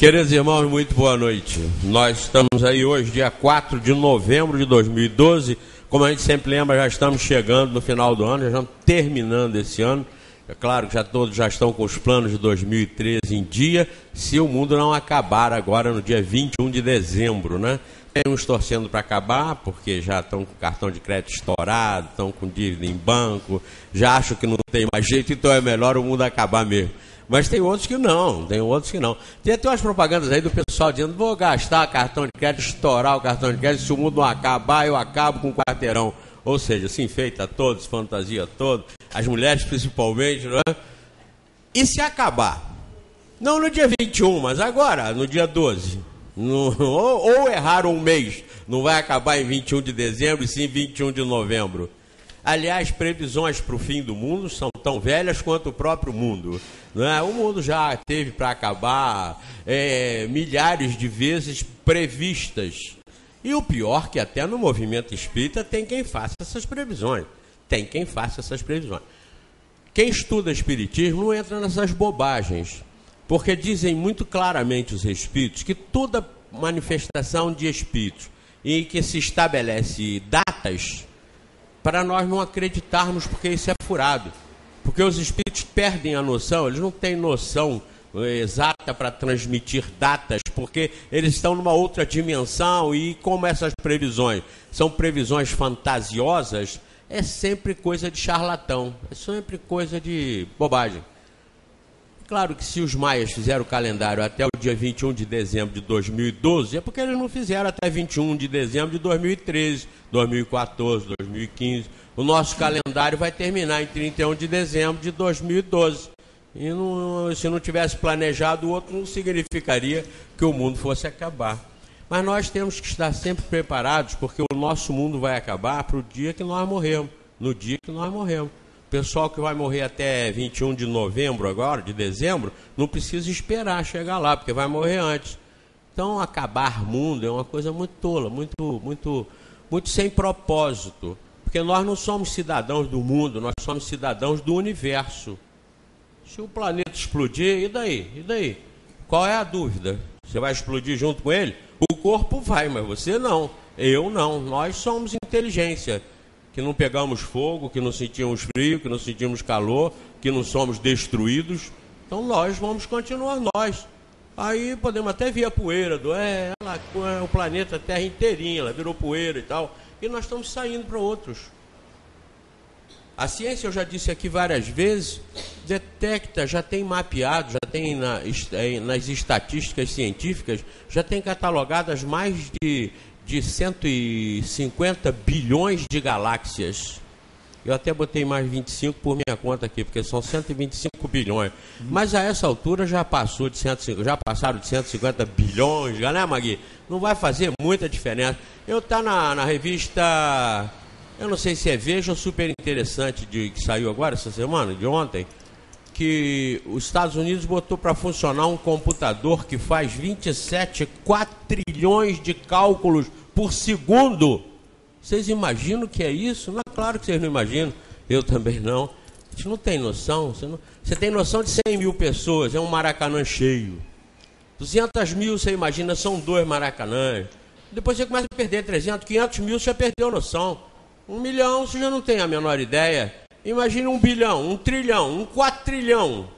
Queridos irmãos, muito boa noite. Nós estamos aí hoje, dia 4 de novembro de 2012. Como a gente sempre lembra, já estamos chegando no final do ano, já estamos terminando esse ano. É claro que todos já estão com os planos de 2013 em dia, se o mundo não acabar agora no dia 21 de dezembro, né? Tem uns torcendo para acabar, porque já estão com cartão de crédito estourado, estão com dívida em banco, já acham que não tem mais jeito, então é melhor o mundo acabar mesmo. Mas tem outros que não, Tem até umas propagandas aí do pessoal dizendo: vou gastar cartão de crédito, estourar o cartão de crédito, se o mundo não acabar, eu acabo com o quarteirão. Ou seja, se enfeita todos, fantasia todo, as mulheres principalmente, não é? E se acabar? Não no dia 21, mas agora, no dia 12. Ou erraram um mês, não vai acabar em 21 de dezembro, e sim 21 de novembro. Aliás, previsões para o fim do mundo são tão velhas quanto o próprio mundo. Não é? O mundo já teve para acabar milhares de vezes previstas. E o pior que até no movimento espírita tem quem faça essas previsões. Quem estuda espiritismo não entra nessas bobagens, porque dizem muito claramente os espíritos que toda manifestação de espíritos em que se estabelece datas, para nós não acreditarmos, porque isso é furado. Porque os espíritos perdem a noção, eles não têm noção exata para transmitir datas, porque eles estão numa outra dimensão, e como essas previsões são previsões fantasiosas, é sempre coisa de charlatão, é sempre coisa de bobagem. Claro que se os maias fizeram o calendário até o dia 21 de dezembro de 2012, é porque eles não fizeram até 21 de dezembro de 2013, 2014, 2015. O nosso calendário vai terminar em 31 de dezembro de 2012. E se não tivesse planejado o outro, não significaria que o mundo fosse acabar. Mas nós temos que estar sempre preparados, porque o nosso mundo vai acabar para o dia que nós morremos, no dia que nós morremos. O pessoal que vai morrer até 21 de novembro agora, de dezembro, não precisa esperar chegar lá, porque vai morrer antes. Então, acabar mundo é uma coisa muito tola, muito sem propósito. Porque nós não somos cidadãos do mundo, nós somos cidadãos do universo. Se o planeta explodir, e daí? Qual é a dúvida? Você vai explodir junto com ele? O corpo vai, mas você não. Eu não. Nós somos inteligência. Que não pegamos fogo, que não sentimos frio, que não sentimos calor, que não somos destruídos. Então nós vamos continuar nós. Aí podemos até ver a poeira o planeta Terra inteirinha, ela virou poeira e tal, e nós estamos saindo para outros. A ciência, eu já disse aqui várias vezes, detecta, já tem mapeado, já tem nas estatísticas científicas, já tem catalogadas mais de 150 bilhões de galáxias. Eu até botei mais 25 por minha conta aqui, porque são 125 bilhões. Mas a essa altura já passaram de 150 bilhões, né, Magui? Não vai fazer muita diferença. Eu tá na revista, eu não sei se é Veja ou Super Interessante, que saiu agora essa semana, de ontem, que os Estados Unidos botou para funcionar um computador que faz 27 quatrilhões de cálculos por segundo. Vocês imaginam o que é isso? Não, claro que vocês não imaginam. Eu também não. A gente não tem noção. Você tem noção de 100 mil pessoas, é um Maracanã cheio. 200 mil, você imagina, são 2 Maracanãs. Depois você começa a perder 300, 500 mil, você já perdeu a noção. 1 milhão, você já não tem a menor ideia. Imagina 1 bilhão, 1 trilhão, 1 quatrilhão.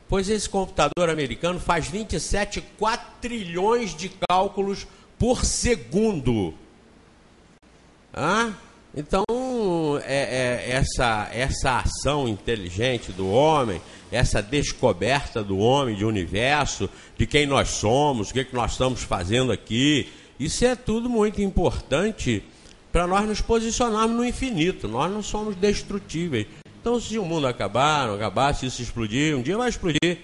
Pois esse computador americano faz 27 quatrilhões de cálculos por segundo. Então, essa ação inteligente do homem, essa descoberta do homem, de universo, de quem nós somos, o que nós estamos fazendo aqui, isso é tudo muito importante para nós nos posicionarmos no infinito. Nós não somos destrutíveis. Então, se o mundo acabar, não acabar, se isso explodir, um dia vai explodir.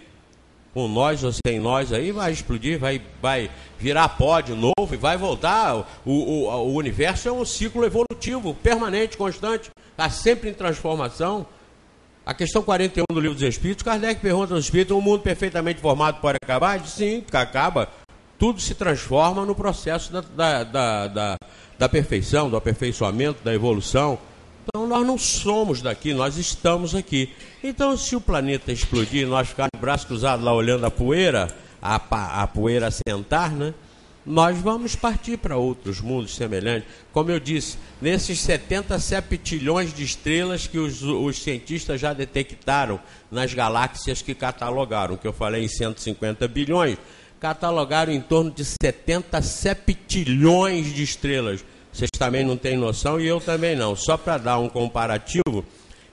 Com nós ou sem nós aí, vai explodir, vai virar pó de novo e vai voltar. O universo é um ciclo evolutivo, permanente, constante, está sempre em transformação. A questão 41 do Livro dos Espíritos, Kardec pergunta aos Espíritos: um mundo perfeitamente formado pode acabar? Diz, sim, acaba. Tudo se transforma no processo da perfeição, do aperfeiçoamento, da evolução. Então nós não somos daqui, nós estamos aqui. Então se o planeta explodir e nós ficarmos de braço cruzado lá olhando a poeira, a poeira assentar, né? Nós vamos partir para outros mundos semelhantes. Como eu disse, nesses 70 septilhões de estrelas que os cientistas já detectaram nas galáxias que catalogaram, que eu falei em 150 bilhões, catalogaram em torno de 70 septilhões de estrelas. Vocês também não têm noção e eu também não. Só para dar um comparativo,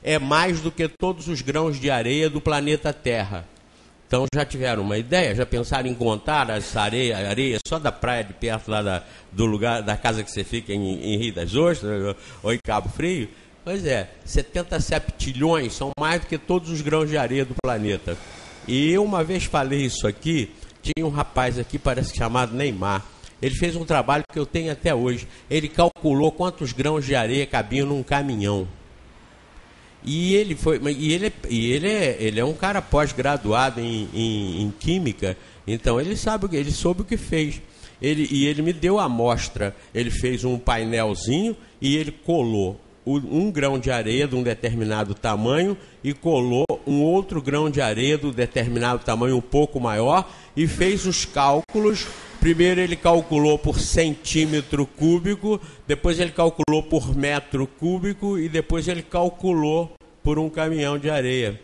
é mais do que todos os grãos de areia do planeta Terra. Então já tiveram uma ideia? Já pensaram em contar as areias só da praia de perto lá do lugar, da casa que você fica em Rio das Ostras ou em Cabo Frio? Pois é, 70 septilhões são mais do que todos os grãos de areia do planeta. E eu uma vez falei isso aqui, tinha um rapaz aqui, parece que chamado Neymar. Ele fez um trabalho que eu tenho até hoje. Ele calculou quantos grãos de areia cabiam num caminhão. E ele é um cara pós-graduado em química, então ele soube o que fez. Ele me deu a amostra. Ele fez um painelzinho e ele colou um grão de areia de um determinado tamanho e colou um outro grão de areia de um determinado tamanho um pouco maior e fez os cálculos. Primeiro ele calculou por centímetro cúbico, depois ele calculou por metro cúbico e depois ele calculou por um caminhão de areia.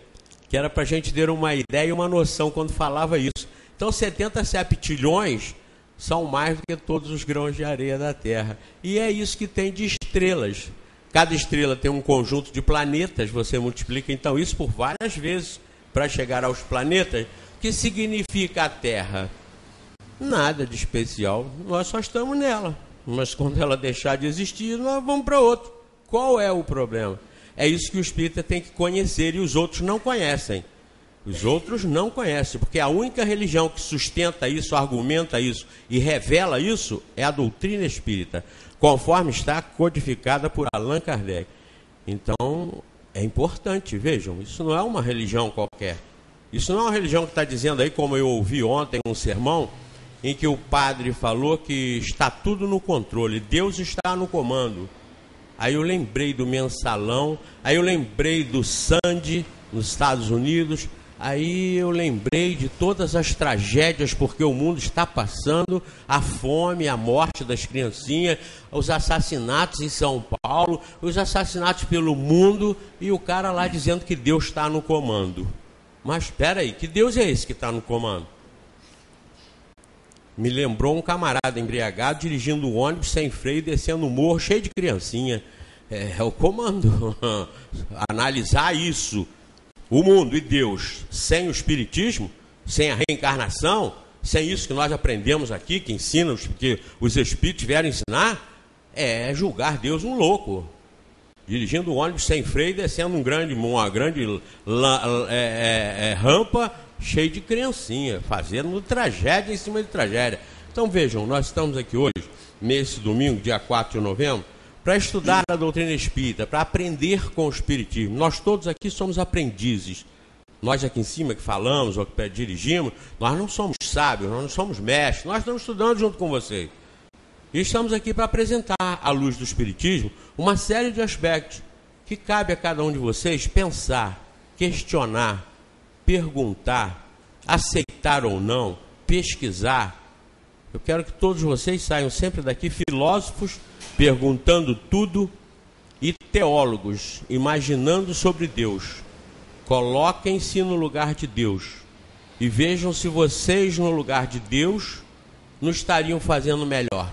Que era para a gente ter uma ideia e uma noção quando falava isso. Então 70 septilhões são mais do que todos os grãos de areia da Terra. E é isso que tem de estrelas. Cada estrela tem um conjunto de planetas, você multiplica então isso por várias vezes para chegar aos planetas. O que significa a Terra? Nada de especial, nós só estamos nela. Mas quando ela deixar de existir, nós vamos para outro. Qual é o problema? É isso que o espírita tem que conhecer e os outros não conhecem. Os outros não conhecem, porque a única religião que sustenta isso, argumenta isso e revela isso é a doutrina espírita, conforme está codificada por Allan Kardec. Então, é importante, vejam, isso não é uma religião qualquer. Isso não é uma religião que está dizendo aí, como eu ouvi ontem um sermão, em que o padre falou que está tudo no controle, Deus está no comando. Aí eu lembrei do mensalão, aí eu lembrei do Sandy nos Estados Unidos, aí eu lembrei de todas as tragédias porque o mundo está passando, a fome, a morte das criancinhas, os assassinatos em São Paulo, os assassinatos pelo mundo e o cara lá dizendo que Deus está no comando. Mas espera aí, que Deus é esse que está no comando? Me lembrou um camarada embriagado dirigindo um ônibus sem freio, descendo um morro cheio de criancinha. É o comando. Analisar isso, o mundo e Deus, sem o espiritismo, sem a reencarnação, sem isso que nós aprendemos aqui, que ensina, que os espíritos vieram ensinar, é julgar Deus um louco. Dirigindo um ônibus sem freio, descendo uma grande rampa, cheio de criancinha, fazendo tragédia em cima de tragédia. Então vejam, nós estamos aqui hoje, nesse domingo, dia 4 de novembro, para estudar a doutrina espírita, para aprender com o espiritismo. Nós todos aqui somos aprendizes. Nós aqui em cima que falamos ou que dirigimos, nós não somos sábios, nós não somos mestres, nós estamos estudando junto com vocês. E estamos aqui para apresentar, à luz do espiritismo, uma série de aspectos que cabe a cada um de vocês pensar, questionar, perguntar, aceitar ou não, pesquisar. Eu quero que todos vocês saiam sempre daqui filósofos, perguntando tudo, e teólogos, imaginando sobre Deus. Coloquem-se no lugar de Deus e vejam se vocês no lugar de Deus não estariam fazendo melhor.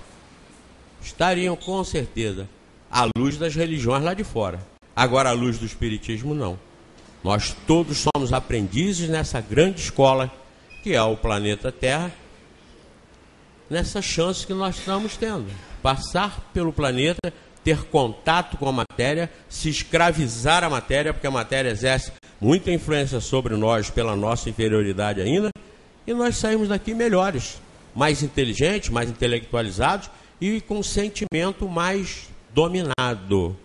Estariam com certeza, à luz das religiões lá de fora. Agora, à luz do espiritismo, não. Nós todos somos aprendizes nessa grande escola que é o planeta Terra, nessa chance que nós estamos tendo. Passar pelo planeta, ter contato com a matéria, se escravizar a matéria, porque a matéria exerce muita influência sobre nós pela nossa inferioridade ainda, e nós saímos daqui melhores, mais inteligentes, mais intelectualizados e com um sentimento mais dominado.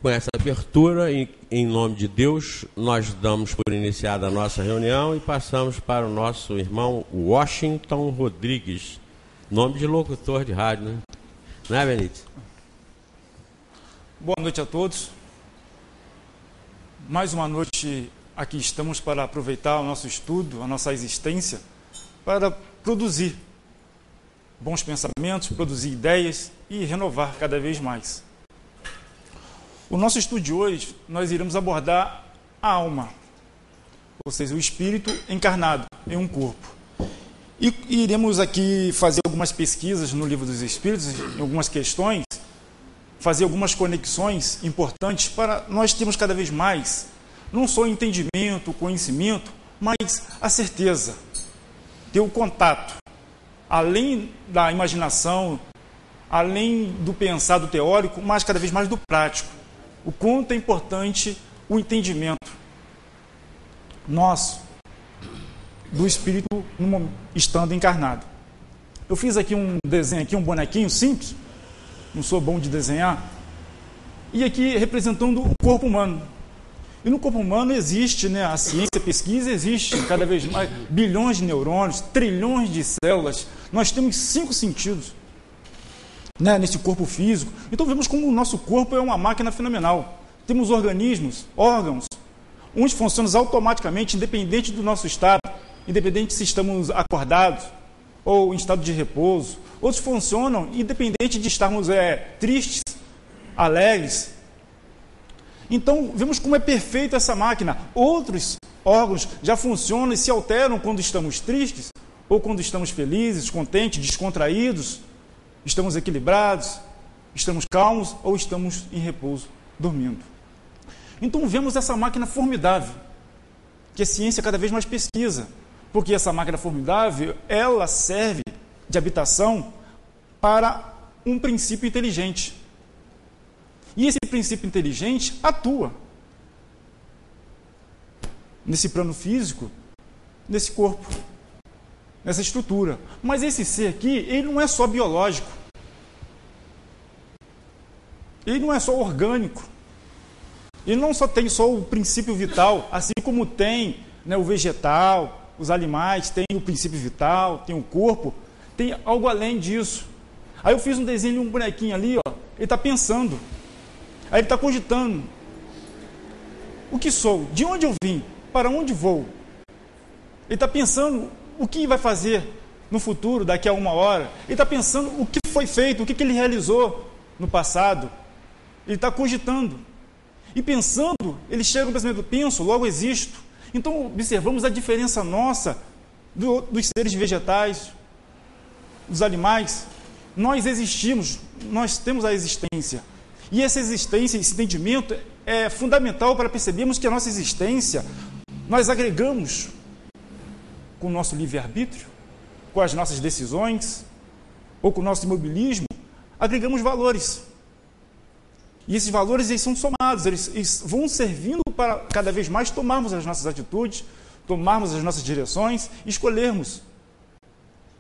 Com essa abertura, em nome de Deus, nós damos por iniciada a nossa reunião e passamos para o nosso irmão Washington Rodrigues, nome de locutor de rádio, né? Não é, Benítez? Boa noite a todos. Mais uma noite aqui estamos para aproveitar o nosso estudo, a nossa existência, para produzir bons pensamentos, produzir ideias e renovar cada vez mais. O nosso estudo de hoje, nós iremos abordar a alma, ou seja, o espírito encarnado em um corpo. E iremos aqui fazer algumas pesquisas no Livro dos Espíritos, em algumas questões, fazer algumas conexões importantes para nós termos cada vez mais, não só o entendimento, o conhecimento, mas a certeza, ter o contato, além da imaginação, além do pensar do teórico, mas cada vez mais do prático. O quanto é importante o entendimento nosso, do espírito estando encarnado. Eu fiz aqui um desenho, aqui um bonequinho simples, não sou bom de desenhar, e aqui representando o corpo humano. E no corpo humano existe, né, a ciência, a pesquisa, existe cada vez mais bilhões de neurônios, trilhões de células. Nós temos 5 sentidos, né, nesse corpo físico. Então vemos como o nosso corpo é uma máquina fenomenal. Temos organismos, órgãos, uns funcionam automaticamente, independente do nosso estado, independente se estamos acordados ou em estado de repouso. Outros funcionam independente de estarmos tristes, alegres. Então, vemos como é perfeita essa máquina. Outros órgãos já funcionam e se alteram quando estamos tristes, ou quando estamos felizes, contentes, descontraídos, estamos equilibrados, estamos calmos ou estamos em repouso, dormindo. Então, vemos essa máquina formidável, que a ciência cada vez mais pesquisa, porque essa máquina formidável, ela serve de habitação para um princípio inteligente. E esse princípio inteligente atua nesse plano físico, nesse corpo, nessa estrutura. Mas esse ser aqui, ele não é só biológico. Ele não é só orgânico. Ele não só tem só o princípio vital, assim como tem, né, o vegetal, os animais, tem o princípio vital, tem o corpo, tem algo além disso. Aí eu fiz um desenho de um bonequinho ali, ó, ele está pensando. Aí ele está cogitando. O que sou? De onde eu vim? Para onde vou? Ele está pensando o que vai fazer no futuro, daqui a 1 hora. Ele está pensando o que foi feito, o que ele realizou no passado. Ele está cogitando. E pensando, ele chega no pensamento, penso, logo existo. Então observamos a diferença nossa dos seres vegetais, dos animais. Nós existimos, nós temos a existência. E essa existência, esse entendimento é fundamental para percebermos que a nossa existência, nós agregamos com o nosso livre-arbítrio, com as nossas decisões, ou com o nosso imobilismo, agregamos valores. E esses valores, eles são somados, eles vão servindo para cada vez mais tomarmos as nossas atitudes, tomarmos as nossas direções, escolhermos.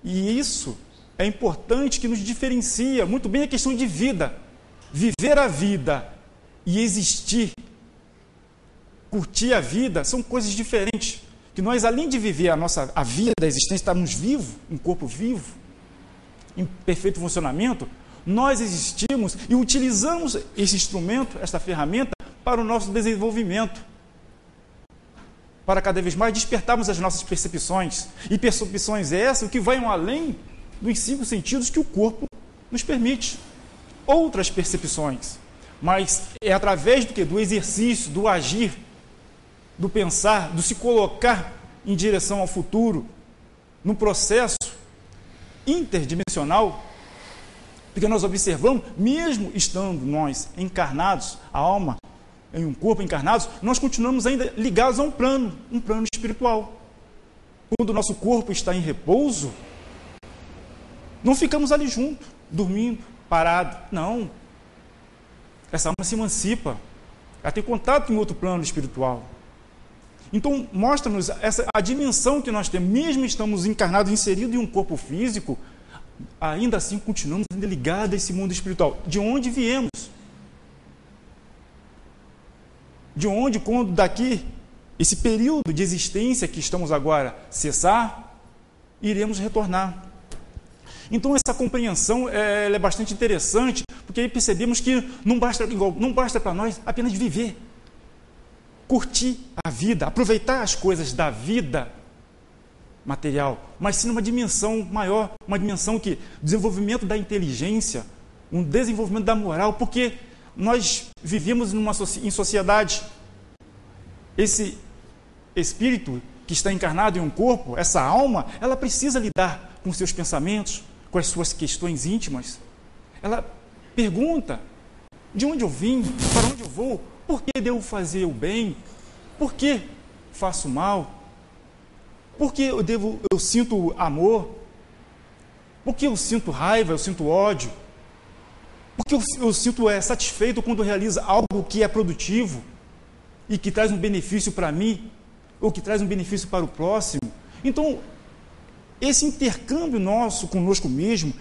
E isso é importante, que nos diferencia muito bem a questão de vida. Viver a vida e existir, curtir a vida, são coisas diferentes. Que nós, além de viver a vida, a existência, estarmos vivos, um corpo vivo, em perfeito funcionamento, nós existimos e utilizamos esse instrumento, esta ferramenta, para o nosso desenvolvimento. Para cada vez mais despertarmos as nossas percepções. E percepções essas que vão além dos 5 sentidos que o corpo nos permite. Outras percepções, mas é através do que? Do exercício, do agir, do pensar, do se colocar em direção ao futuro, no processo interdimensional, porque nós observamos, mesmo estando nós encarnados, a alma em um corpo encarnados, nós continuamos ainda ligados a um plano espiritual. Quando o nosso corpo está em repouso, não ficamos ali junto, dormindo, parado. Não. Essa alma se emancipa. Ela tem contato em outro plano espiritual. Então, mostra-nos a dimensão que nós temos. Mesmo estamos encarnados, inseridos em um corpo físico, ainda assim continuamos ligados a esse mundo espiritual. De onde viemos? De onde, quando daqui, esse período de existência que estamos agora cessar, iremos retornar. Então, essa compreensão ela é bastante interessante, porque aí percebemos que não basta para nós apenas viver. curtir a vida, aproveitar as coisas da vida material, mas sim numa dimensão maior, uma dimensão que desenvolvimento da inteligência, um desenvolvimento da moral, porque nós vivemos em sociedade. Esse espírito que está encarnado em um corpo, essa alma, ela precisa lidar com seus pensamentos, com as suas questões íntimas. Ela pergunta: de onde eu vim? Para onde eu vou? Por que devo fazer o bem? Por que faço mal? Por que eu sinto amor? Por que eu sinto raiva, eu sinto ódio? Por que eu sinto satisfeito quando realiza algo que é produtivo e que traz um benefício para mim, ou que traz um benefício para o próximo? Então, esse intercâmbio nosso conosco mesmo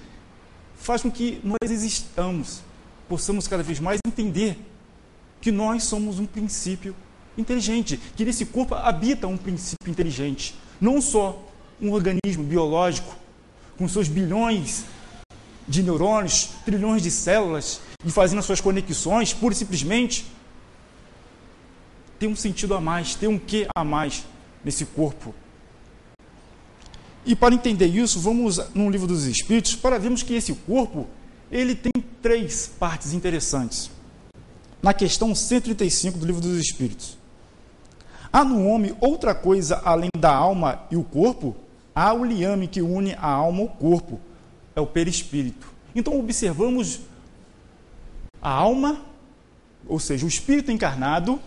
faz com que nós existamos, possamos cada vez mais entender que nós somos um princípio inteligente, que nesse corpo habita um princípio inteligente, não só um organismo biológico com seus bilhões de neurônios, trilhões de células e fazendo as suas conexões, pura e simplesmente tem um sentido a mais, tem um quê a mais nesse corpo. E para entender isso, vamos no Livro dos Espíritos para vermos que esse corpo ele tem 3 partes interessantes. Na questão 135 do Livro dos Espíritos: há no homem outra coisa além da alma e o corpo? Há o liame que une a alma ao corpo, é o perispírito. Então observamos a alma, ou seja, o espírito encarnado,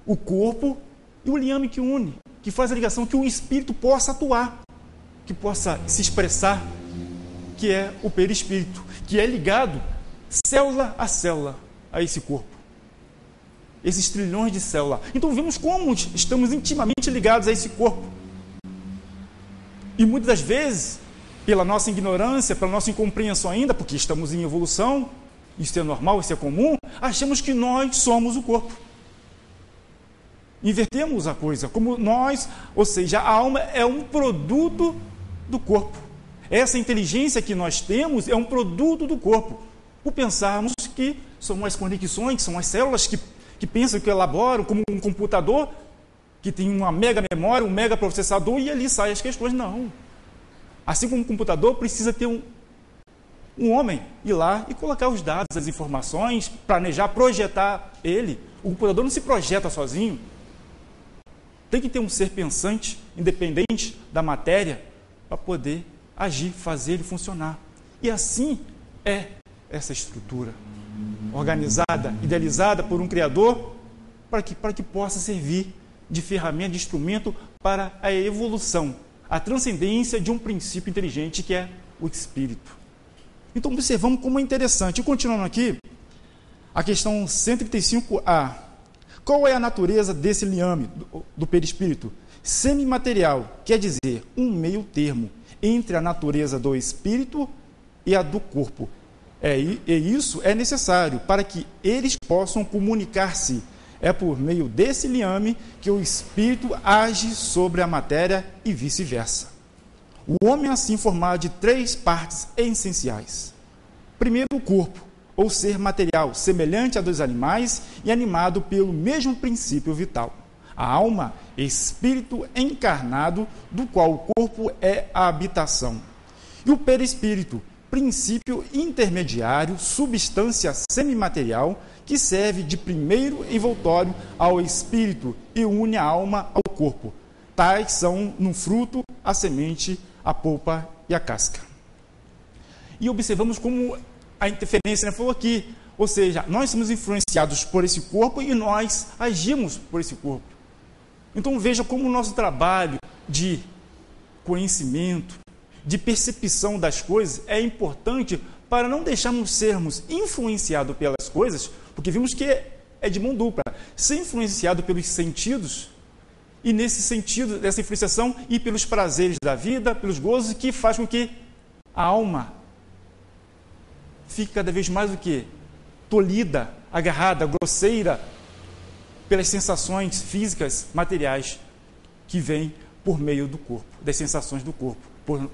o corpo e o liame que une, que faz a ligação que o espírito possa atuar, que possa se expressar, que é o perispírito, que é ligado célula a célula a esse corpo. Esses trilhões de células. Então vemos como estamos intimamente ligados a esse corpo. E muitas das vezes, pela nossa ignorância, pela nossa incompreensão ainda, porque estamos em evolução, isso é normal, isso é comum, achamos que nós somos o corpo. Invertemos a coisa, como nós, ou seja, a alma é um produto do corpo. Essa inteligência que nós temos é um produto do corpo. Por pensarmos que são as conexões, que são as células que pensam, que elaboram, como um computador, que tem uma mega memória, um mega processador, e ali saem as questões. Não. Assim como um computador, precisa ter um homem ir lá e colocar os dados, as informações, planejar, projetar ele. O computador não se projeta sozinho. Tem que ter um ser pensante, independente da matéria, para poder agir, fazer ele funcionar. E assim é essa estrutura, organizada, idealizada por um Criador, para que possa servir de ferramenta, de instrumento para a evolução, a transcendência de um princípio inteligente que é o espírito. Então observamos como é interessante. E continuando aqui, a questão 135A. Qual é a natureza desse liame, do perispírito? Semimaterial, quer dizer, um meio termo entre a natureza do espírito e a do corpo. E isso é necessário para que eles possam comunicar-se. É por meio desse liame que o espírito age sobre a matéria e vice-versa. O homem é assim formado de 3 partes essenciais. Primeiro, o corpo, ou ser material, semelhante a dos animais e animado pelo mesmo princípio vital. A alma, espírito encarnado, do qual o corpo é a habitação. E o perispírito, princípio intermediário, substância semimaterial, que serve de primeiro envoltório ao espírito e une a alma ao corpo. Tais são, no fruto, a semente, a polpa e a casca. E observamos como a interferência falou aqui, ou seja, nós somos influenciados por esse corpo e nós agimos por esse corpo. Então veja como o nosso trabalho de conhecimento, de percepção das coisas é importante para não deixarmos sermos influenciados pelas coisas, porque vimos que é de mão dupla, ser influenciado pelos sentidos e nesse sentido, dessa influenciação, e pelos prazeres da vida, pelos gozos, que faz com que a alma fique cada vez mais o quê? Tolhida, agarrada, grosseira pelas sensações físicas, materiais que vêm por meio do corpo, das sensações do corpo,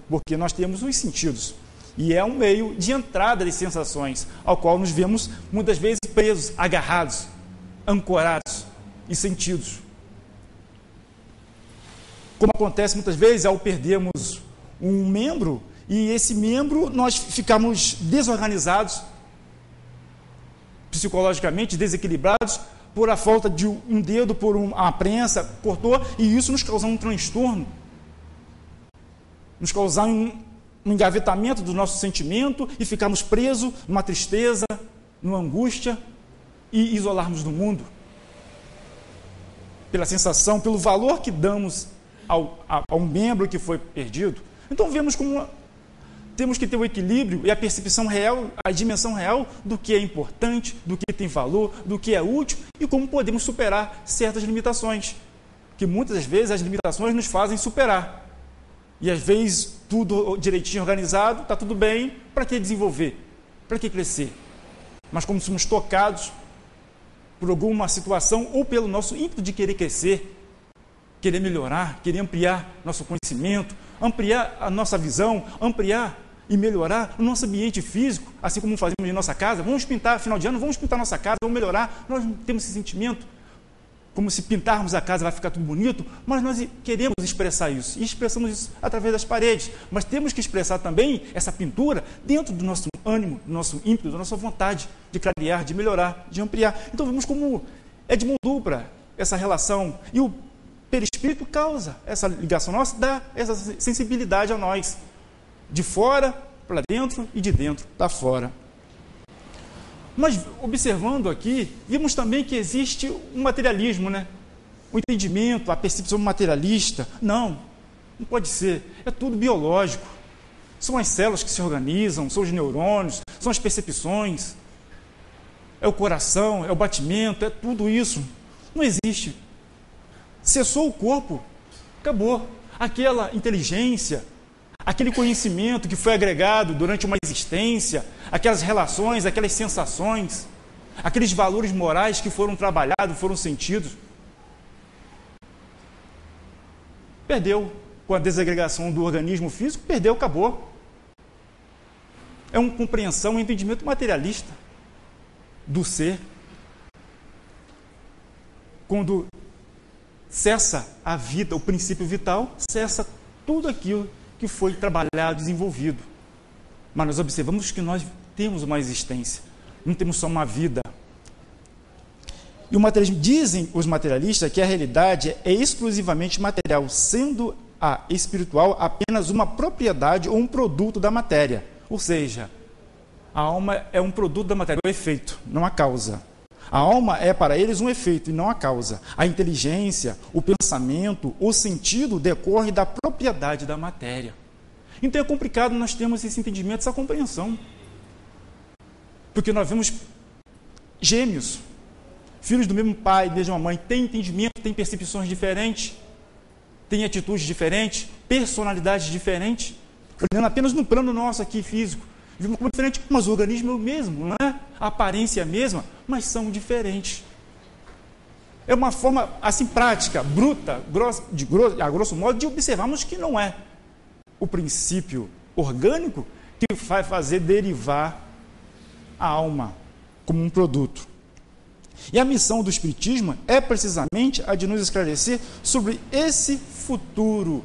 porque nós temos os sentidos e é um meio de entrada de sensações ao qual nos vemos muitas vezes presos, agarrados, ancorados e sentidos. como acontece muitas vezes ao perdermos um membro, e esse membro nós ficamos desorganizados, psicologicamente desequilibrados, por a falta de um dedo, por uma prensa, cortou, e isso nos causa um transtorno, nos causa um engavetamento do nosso sentimento e ficarmos presos numa tristeza, numa angústia e isolarmos do mundo. Pela sensação, pelo valor que damos ao membro que foi perdido. Então vemos como temos que ter o equilíbrio e a percepção real, a dimensão real do que é importante, do que tem valor, do que é útil e como podemos superar certas limitações, que muitas vezes as limitações nos fazem superar. E às vezes tudo direitinho organizado, está tudo bem, para que desenvolver? Para que crescer? Mas como somos tocados por alguma situação ou pelo nosso ímpeto de querer crescer, querer melhorar, querer ampliar nosso conhecimento, ampliar a nossa visão, ampliar e melhorar o nosso ambiente físico, assim como fazemos em nossa casa. Vamos pintar, final de ano, vamos pintar nossa casa, vamos melhorar. Nós não temos esse sentimento, como se pintarmos a casa vai ficar tudo bonito, mas nós queremos expressar isso, e expressamos isso através das paredes, mas temos que expressar também essa pintura dentro do nosso ânimo, do nosso ímpeto, da nossa vontade de clarear, de melhorar, de ampliar. Então vemos como é de mão dupla essa relação, e o perispírito causa essa ligação nossa, dá essa sensibilidade a nós, de fora para dentro e de dentro para fora. Mas observando aqui, vimos também que existe um materialismo, né? O entendimento, a percepção materialista. Não pode ser. É tudo biológico. São as células que se organizam, são os neurônios, são as percepções, é o coração, é o batimento, é tudo isso. Não existe. Cessou o corpo, acabou. Aquela inteligência, aquele conhecimento que foi agregado durante uma existência, aquelas relações, aquelas sensações, aqueles valores morais que foram trabalhados, foram sentidos, perdeu. Com a desagregação do organismo físico, perdeu, acabou. É uma compreensão, um entendimento materialista do ser. Quando cessa a vida, o princípio vital, cessa tudo aquilo que foi trabalhado, desenvolvido. Mas nós observamos que nós temos uma existência, não temos só uma vida. E o materialismo, dizem os materialistas que a realidade é exclusivamente material, sendo a espiritual apenas uma propriedade ou um produto da matéria. Ou seja, a alma é um produto da matéria, é um efeito, não a causa. A alma é para eles um efeito e não a causa. A inteligência, o pensamento, o sentido decorre da propriedade da matéria. Então é complicado nós termos esse entendimento, essa compreensão. Porque nós vemos gêmeos, filhos do mesmo pai, mesma mãe, têm entendimento, têm percepções diferentes, têm atitudes diferentes, personalidades diferentes. Olhando apenas no plano nosso aqui físico, vimos como diferente, mas o organismo é o mesmo, não é? A aparência é a mesma, mas são diferentes. É uma forma, assim, prática, bruta, a grosso modo, de observarmos que não é o princípio orgânico que vai fazer derivar a alma como um produto. E a missão do Espiritismo é precisamente a de nos esclarecer sobre esse futuro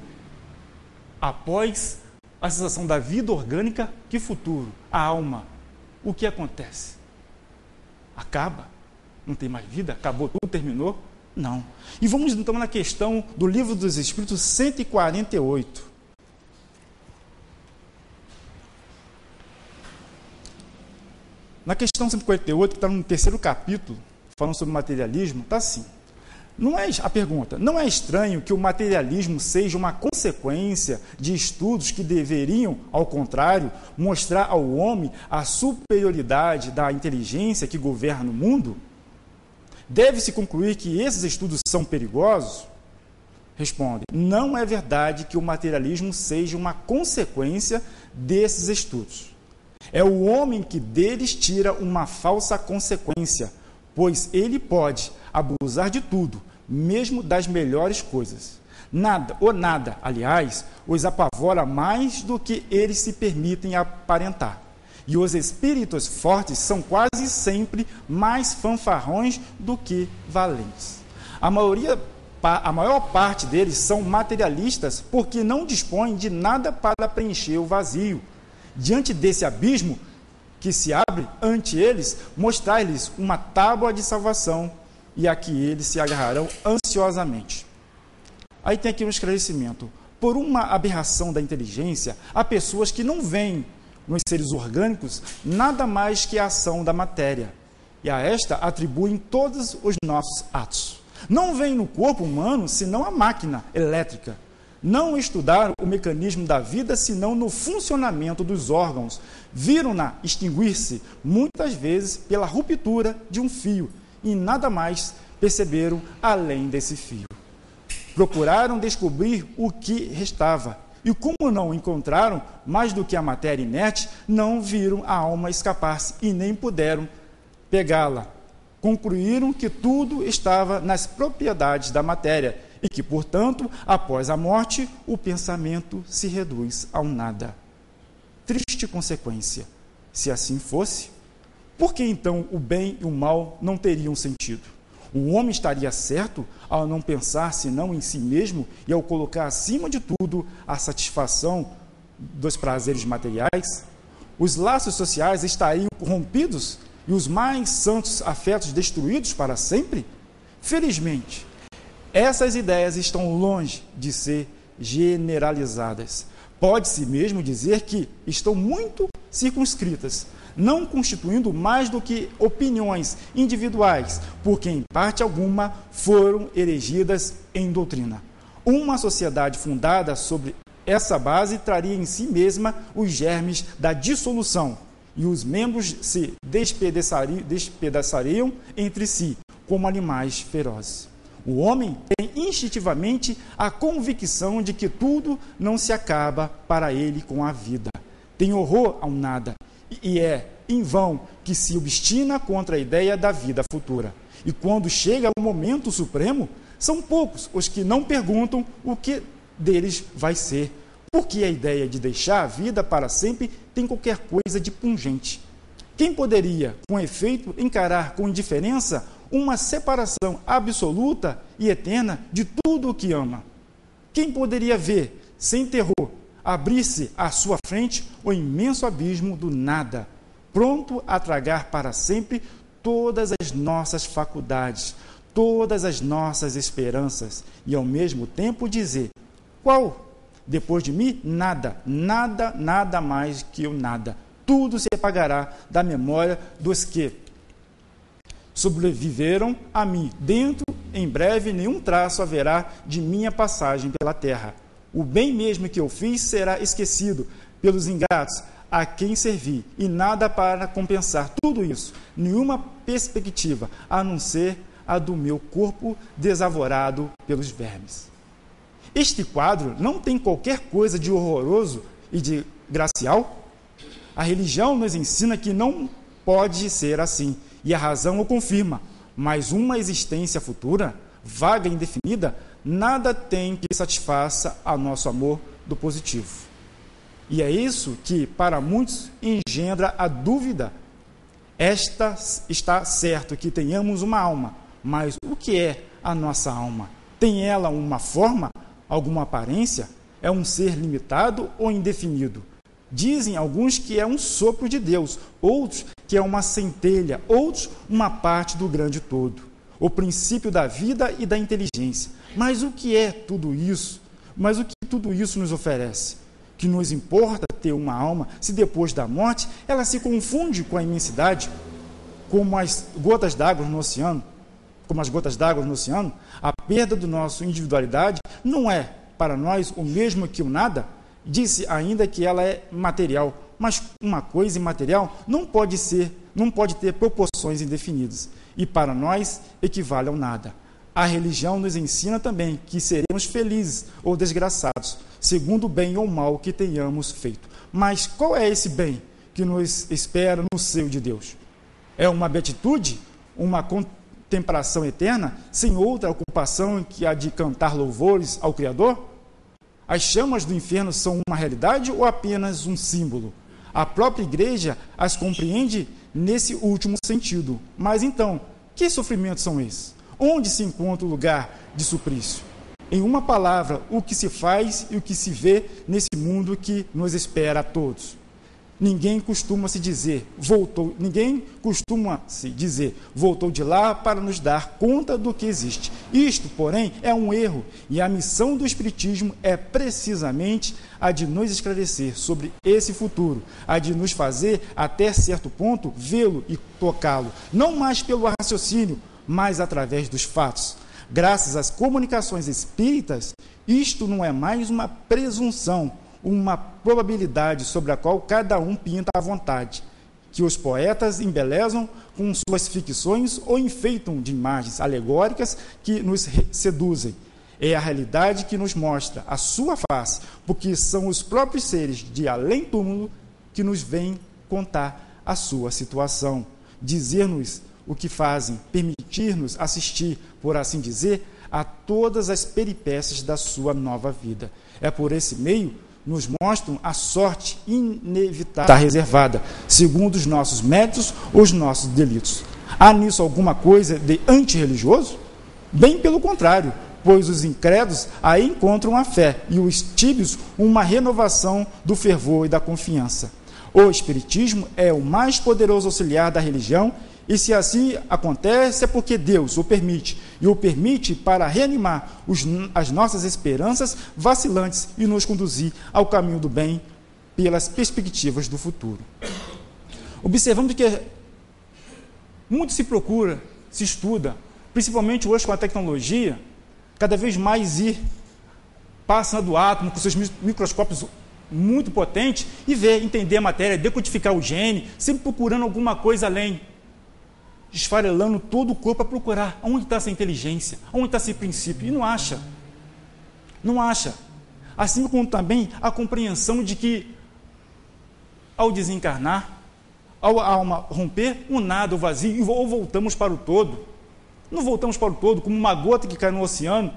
após a cessação da vida orgânica. Que futuro? A alma. O que acontece? Acaba? Não tem mais vida? Acabou tudo? Terminou? Não. E vamos então na questão do Livro dos Espíritos 148. Na questão 148, que está no terceiro capítulo, falando sobre materialismo, está assim. A pergunta, não é estranho que o materialismo seja uma consequência de estudos que deveriam, ao contrário, mostrar ao homem a superioridade da inteligência que governa o mundo? Deve-se concluir que esses estudos são perigosos? Responde, não é verdade que o materialismo seja uma consequência desses estudos. É o homem que deles tira uma falsa consequência, pois ele pode abusar de tudo, mesmo das melhores coisas. Nada, aliás, os apavora mais do que eles se permitem aparentar. E os espíritos fortes são quase sempre mais fanfarrões do que valentes. A maioria a maior parte deles são materialistas porque não dispõem de nada para preencher o vazio. Diante desse abismo que se abre ante eles, mostrar-lhes uma tábua de salvação e a que eles se agarrarão ansiosamente. Aí tem aqui um esclarecimento. Por uma aberração da inteligência, há pessoas que não veem nos seres orgânicos nada mais que a ação da matéria, e a esta atribuem todos os nossos atos. Não veem no corpo humano senão a máquina elétrica. Não estudaram o mecanismo da vida senão no funcionamento dos órgãos. Viram-na extinguir-se muitas vezes pela ruptura de um fio e nada mais perceberam além desse fio. Procuraram descobrir o que restava e, como não encontraram mais do que a matéria inerte, não viram a alma escapar-se e nem puderam pegá-la. Concluíram que tudo estava nas propriedades da matéria e que, portanto, após a morte, o pensamento se reduz ao nada. Triste consequência. Se assim fosse, por que então o bem e o mal não teriam sentido? O homem estaria certo ao não pensar senão em si mesmo e ao colocar acima de tudo a satisfação dos prazeres materiais? Os laços sociais estariam rompidos e os mais santos afetos destruídos para sempre? Felizmente, essas ideias estão longe de ser generalizadas. Pode-se mesmo dizer que estão muito circunscritas, não constituindo mais do que opiniões individuais, porque em parte alguma foram erigidas em doutrina. Uma sociedade fundada sobre essa base traria em si mesma os germes da dissolução, e os membros se despedaçariam entre si, como animais ferozes. O homem tem instintivamente a convicção de que tudo não se acaba para ele com a vida. Tem horror ao nada, e é em vão que se obstina contra a ideia da vida futura. E quando chega o momento supremo, são poucos os que não perguntam o que deles vai ser, porque a ideia de deixar a vida para sempre tem qualquer coisa de pungente. Quem poderia, com efeito, encarar com indiferença uma separação absoluta e eterna de tudo o que ama? Quem poderia ver, sem terror, abrir-se à sua frente o imenso abismo do nada, pronto a tragar para sempre todas as nossas faculdades, todas as nossas esperanças, e ao mesmo tempo dizer: qual? Depois de mim, nada, nada, nada mais que o nada. Tudo se apagará da memória dos que sobreviveram a mim. Dentro, em breve, nenhum traço haverá de minha passagem pela terra. O bem mesmo que eu fiz será esquecido pelos ingratos a quem servi, e nada para compensar tudo isso, nenhuma perspectiva, a não ser a do meu corpo desavorado pelos vermes. Este quadro não tem qualquer coisa de horroroso e de gracial? A religião nos ensina que não pode ser assim, e a razão o confirma, mas uma existência futura, vaga e indefinida, nada tem que satisfaça a nosso amor do positivo. E é isso que, para muitos, engendra a dúvida. Esta está certo que tenhamos uma alma, mas o que é a nossa alma? Tem ela uma forma, alguma aparência? É um ser limitado ou indefinido? Dizem alguns que é um sopro de Deus, outros que é uma centelha, outros uma parte do grande todo, o princípio da vida e da inteligência. Mas o que é tudo isso? Mas o que tudo isso nos oferece? Que nos importa ter uma alma se depois da morte ela se confunde com a imensidade, como as gotas d'água no oceano? Como as gotas d'água no oceano, a perda da nossa individualidade não é para nós o mesmo que o nada? Disse ainda que ela é material, mas uma coisa imaterial não pode ter proporções indefinidas, e para nós equivale ao nada. A religião nos ensina também que seremos felizes ou desgraçados, segundo o bem ou mal que tenhamos feito. Mas qual é esse bem que nos espera no seio de Deus? É uma beatitude, uma contemplação eterna, sem outra ocupação que a de cantar louvores ao Criador? As chamas do inferno são uma realidade ou apenas um símbolo? A própria igreja as compreende nesse último sentido. Mas então, que sofrimentos são esses? Onde se encontra o lugar de suplício? Em uma palavra, o que se faz e o que se vê nesse mundo que nos espera a todos. Ninguém costuma se dizer, voltou de lá para nos dar conta do que existe. Isto, porém, é um erro, e a missão do Espiritismo é precisamente a de nos esclarecer sobre esse futuro, a de nos fazer, até certo ponto, vê-lo e tocá-lo, não mais pelo raciocínio, mas através dos fatos. Graças às comunicações espíritas, isto não é mais uma presunção, uma probabilidade sobre a qual cada um pinta à vontade, que os poetas embelezam com suas ficções ou enfeitam de imagens alegóricas que nos seduzem. É a realidade que nos mostra a sua face, porque são os próprios seres de além-túmulo que nos vêm contar a sua situação, dizer-nos o que fazem, permitir-nos assistir, por assim dizer, a todas as peripécias da sua nova vida. É por esse meio nos mostram a sorte inevitável está reservada, segundo os nossos méritos ou os nossos delitos. Há nisso alguma coisa de antirreligioso? Bem pelo contrário, pois os incrédulos aí encontram a fé e os tíbios uma renovação do fervor e da confiança. O Espiritismo é o mais poderoso auxiliar da religião, e se assim acontece é porque Deus o permite, e o permite para reanimar as nossas esperanças vacilantes e nos conduzir ao caminho do bem pelas perspectivas do futuro. Observamos que muito se procura, se estuda, principalmente hoje com a tecnologia, cada vez mais passa do átomo com seus microscópios muito potentes e entender a matéria, decodificar o gene, sempre procurando alguma coisa além, esfarelando todo o corpo para procurar onde está essa inteligência, onde está esse princípio, e não acha. Não acha. Assim como também a compreensão de que, ao desencarnar, ao a alma romper, o nada, o vazio, ou voltamos para o todo. Não voltamos para o todo como uma gota que cai no oceano,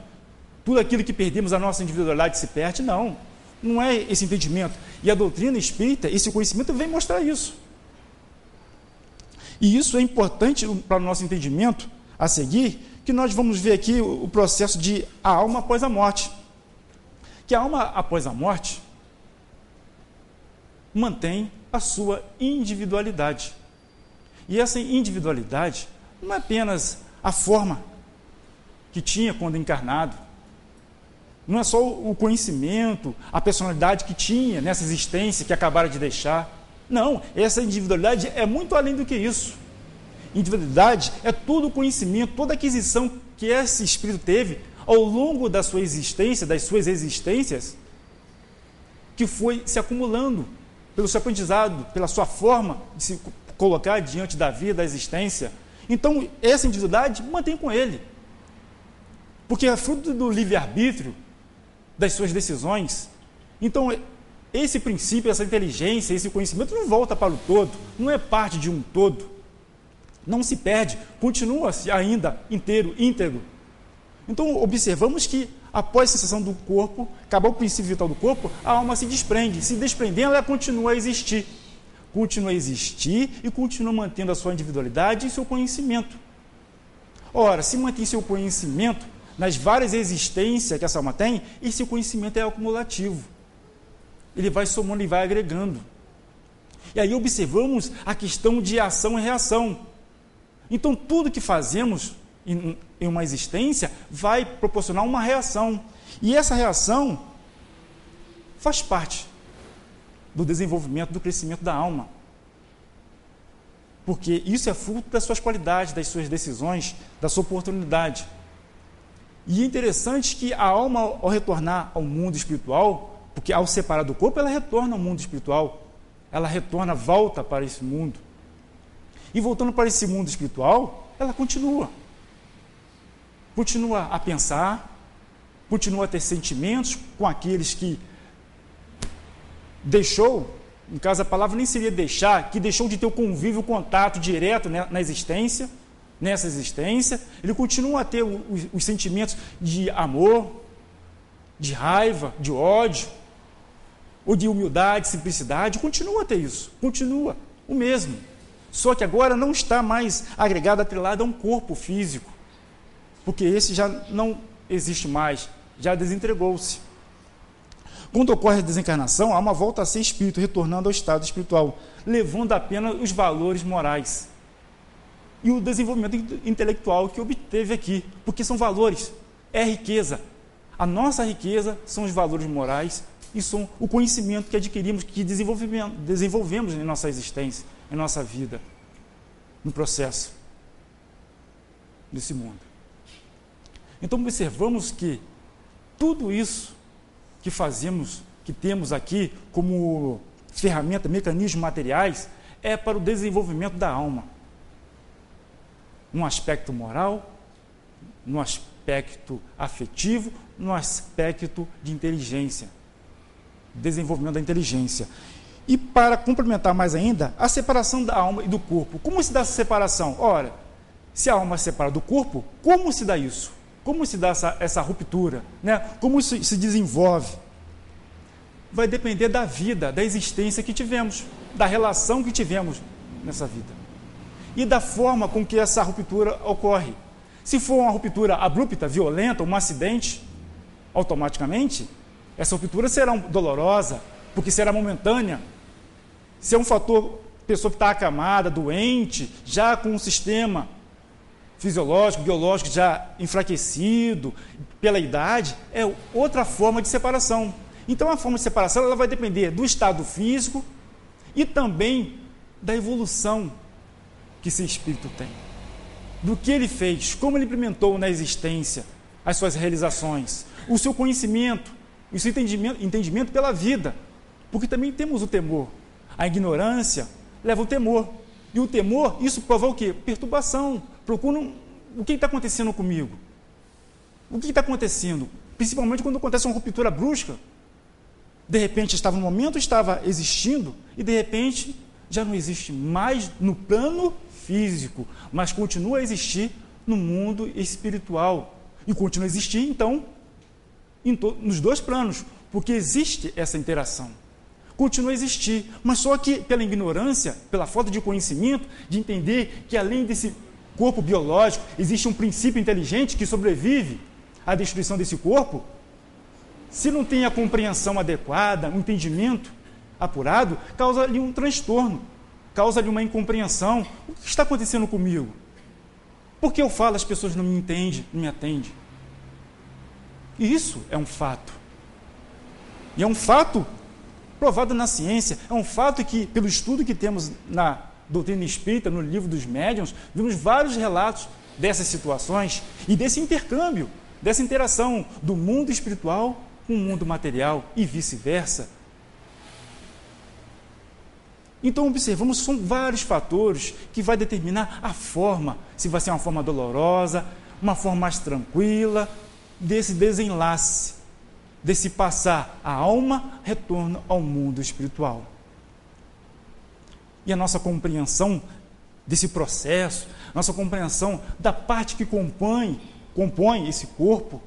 tudo aquilo que perdemos, a nossa individualidade se perde. Não. Não é esse entendimento. E a doutrina espírita, esse conhecimento vem mostrar isso. E isso é importante para o nosso entendimento a seguir, que nós vamos ver aqui o processo de a alma após a morte. Que a alma após a morte mantém a sua individualidade. E essa individualidade não é apenas a forma que tinha quando encarnado, não é só o conhecimento, a personalidade que tinha nessa existência que acabaram de deixar. Não, essa individualidade é muito além do que isso. Individualidade é todo o conhecimento, toda a aquisição que esse espírito teve ao longo da sua existência, das suas existências, que foi se acumulando pelo seu aprendizado, pela sua forma de se colocar diante da vida, da existência. Então, essa individualidade mantém com ele. Porque é fruto do livre-arbítrio, das suas decisões. Então, esse princípio, essa inteligência, esse conhecimento não volta para o todo, não é parte de um todo, não se perde, continua-se ainda inteiro, íntegro. Então, observamos que após a cessação do corpo, acabou o princípio vital do corpo, a alma se desprende. Se desprendendo, ela continua a existir. Continua a existir e continua mantendo a sua individualidade e seu conhecimento. Ora, se mantém seu conhecimento nas várias existências que essa alma tem, esse conhecimento é acumulativo. Ele vai somando e vai agregando. E aí observamos a questão de ação e reação. Então, tudo que fazemos em uma existência vai proporcionar uma reação. E essa reação faz parte do desenvolvimento, do crescimento da alma. Porque isso é fruto das suas qualidades, das suas decisões, da sua oportunidade. E é interessante que a alma, ao retornar ao mundo espiritual, porque ao separar do corpo, ela retorna ao mundo espiritual. Ela retorna, volta para esse mundo. E voltando para esse mundo espiritual, ela continua. Continua a pensar, continua a ter sentimentos com aqueles que deixou, no caso a palavra nem seria deixar, que deixou de ter o convívio, o contato direto na existência, nessa existência. Ele continua a ter os sentimentos de amor, de raiva, de ódio, ou de humildade, simplicidade, continua a ter isso, continua o mesmo. Só que agora não está mais agregado, atrelado a um corpo físico. porque esse já não existe mais, já desentregou-se. Quando ocorre a desencarnação, há uma volta a ser espírito, retornando ao estado espiritual, levando apenas os valores morais e o desenvolvimento intelectual que obteve aqui, porque são valores, é riqueza. A nossa riqueza são os valores morais e são o conhecimento que adquirimos, que desenvolvemos em nossa existência, em nossa vida, no processo desse mundo. Então observamos que tudo isso que fazemos, que temos aqui como ferramenta, mecanismos materiais, é para o desenvolvimento da alma. No aspecto moral, no aspecto afetivo, no aspecto de inteligência. Desenvolvimento da inteligência. E para complementar mais ainda, a separação da alma e do corpo. Como se dá essa separação? Ora, se a alma se separa do corpo, como se dá isso? Como se dá essa ruptura? Né? Como isso se desenvolve? Vai depender da vida, da existência que tivemos, da relação que tivemos nessa vida. E da forma com que essa ruptura ocorre. Se for uma ruptura abrupta, violenta, um acidente, automaticamente, essa ruptura será dolorosa, porque será momentânea. Se é um fator, pessoa que está acamada, doente, já com um sistema fisiológico, biológico já enfraquecido pela idade, é outra forma de separação. Então, a forma de separação ela vai depender do estado físico e também da evolução que esse espírito tem. Do que ele fez, como ele implementou na existência as suas realizações, o seu conhecimento, o seu entendimento pela vida. Porque também temos o temor. A ignorância leva ao temor. E o temor, isso provoca o quê? Perturbação. Procuram o que está acontecendo comigo. O que está acontecendo? Principalmente quando acontece uma ruptura brusca. De repente estava no momento, estava existindo, e de repente já não existe mais no plano físico, mas continua a existir no mundo espiritual. E continua a existir, então, nos dois planos, porque existe essa interação. Continua a existir, mas só que pela ignorância, pela falta de conhecimento, de entender que além desse corpo biológico, existe um princípio inteligente que sobrevive à destruição desse corpo. Se não tem a compreensão adequada, um entendimento apurado, causa-lhe um transtorno, causa-lhe uma incompreensão. O que está acontecendo comigo? Por que eu falo, as pessoas não me entendem, não me atendem? E isso é um fato. E é um fato provado na ciência, é um fato que, pelo estudo que temos na doutrina espírita, no livro dos médiuns, vimos vários relatos dessas situações e desse intercâmbio, dessa interação do mundo espiritual com o mundo material e vice-versa. Então, observamos, são vários fatores que vai determinar a forma, se vai ser uma forma dolorosa, uma forma mais tranquila, desse desenlace, desse passar a alma, retorno ao mundo espiritual. E a nossa compreensão desse processo, nossa compreensão da parte que compõe esse corpo,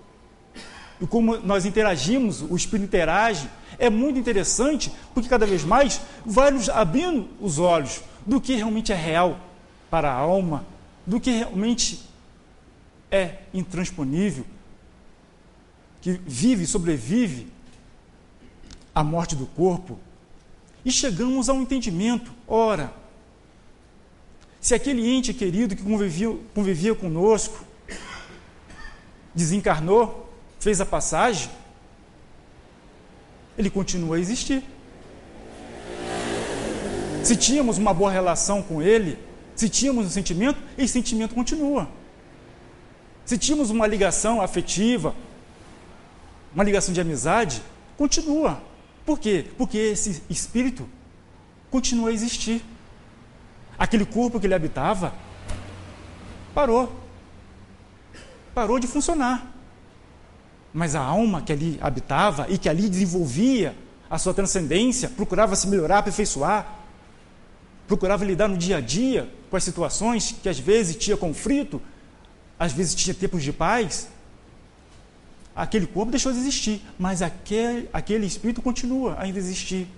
e como nós interagimos, o espírito interage, é muito interessante, porque cada vez mais vai nos abrindo os olhos do que realmente é real para a alma, do que realmente é intransponível, que vive e sobrevive à morte do corpo. E chegamos a um entendimento. Ora, se aquele ente querido que convivia conosco desencarnou, fez a passagem, ele continua a existir. Se tínhamos uma boa relação com ele, se tínhamos um sentimento, esse sentimento continua. Se tínhamos uma ligação afetiva, uma ligação de amizade, continua. Por quê? Porque esse espírito continua a existir. Aquele corpo que ele habitava parou de funcionar. Mas a alma que ali habitava e que ali desenvolvia a sua transcendência, procurava se melhorar, aperfeiçoar, procurava lidar no dia a dia com as situações que às vezes tinha conflito, às vezes tinha tempos de paz. Aquele corpo deixou de existir, mas aquele espírito continua ainda a existir.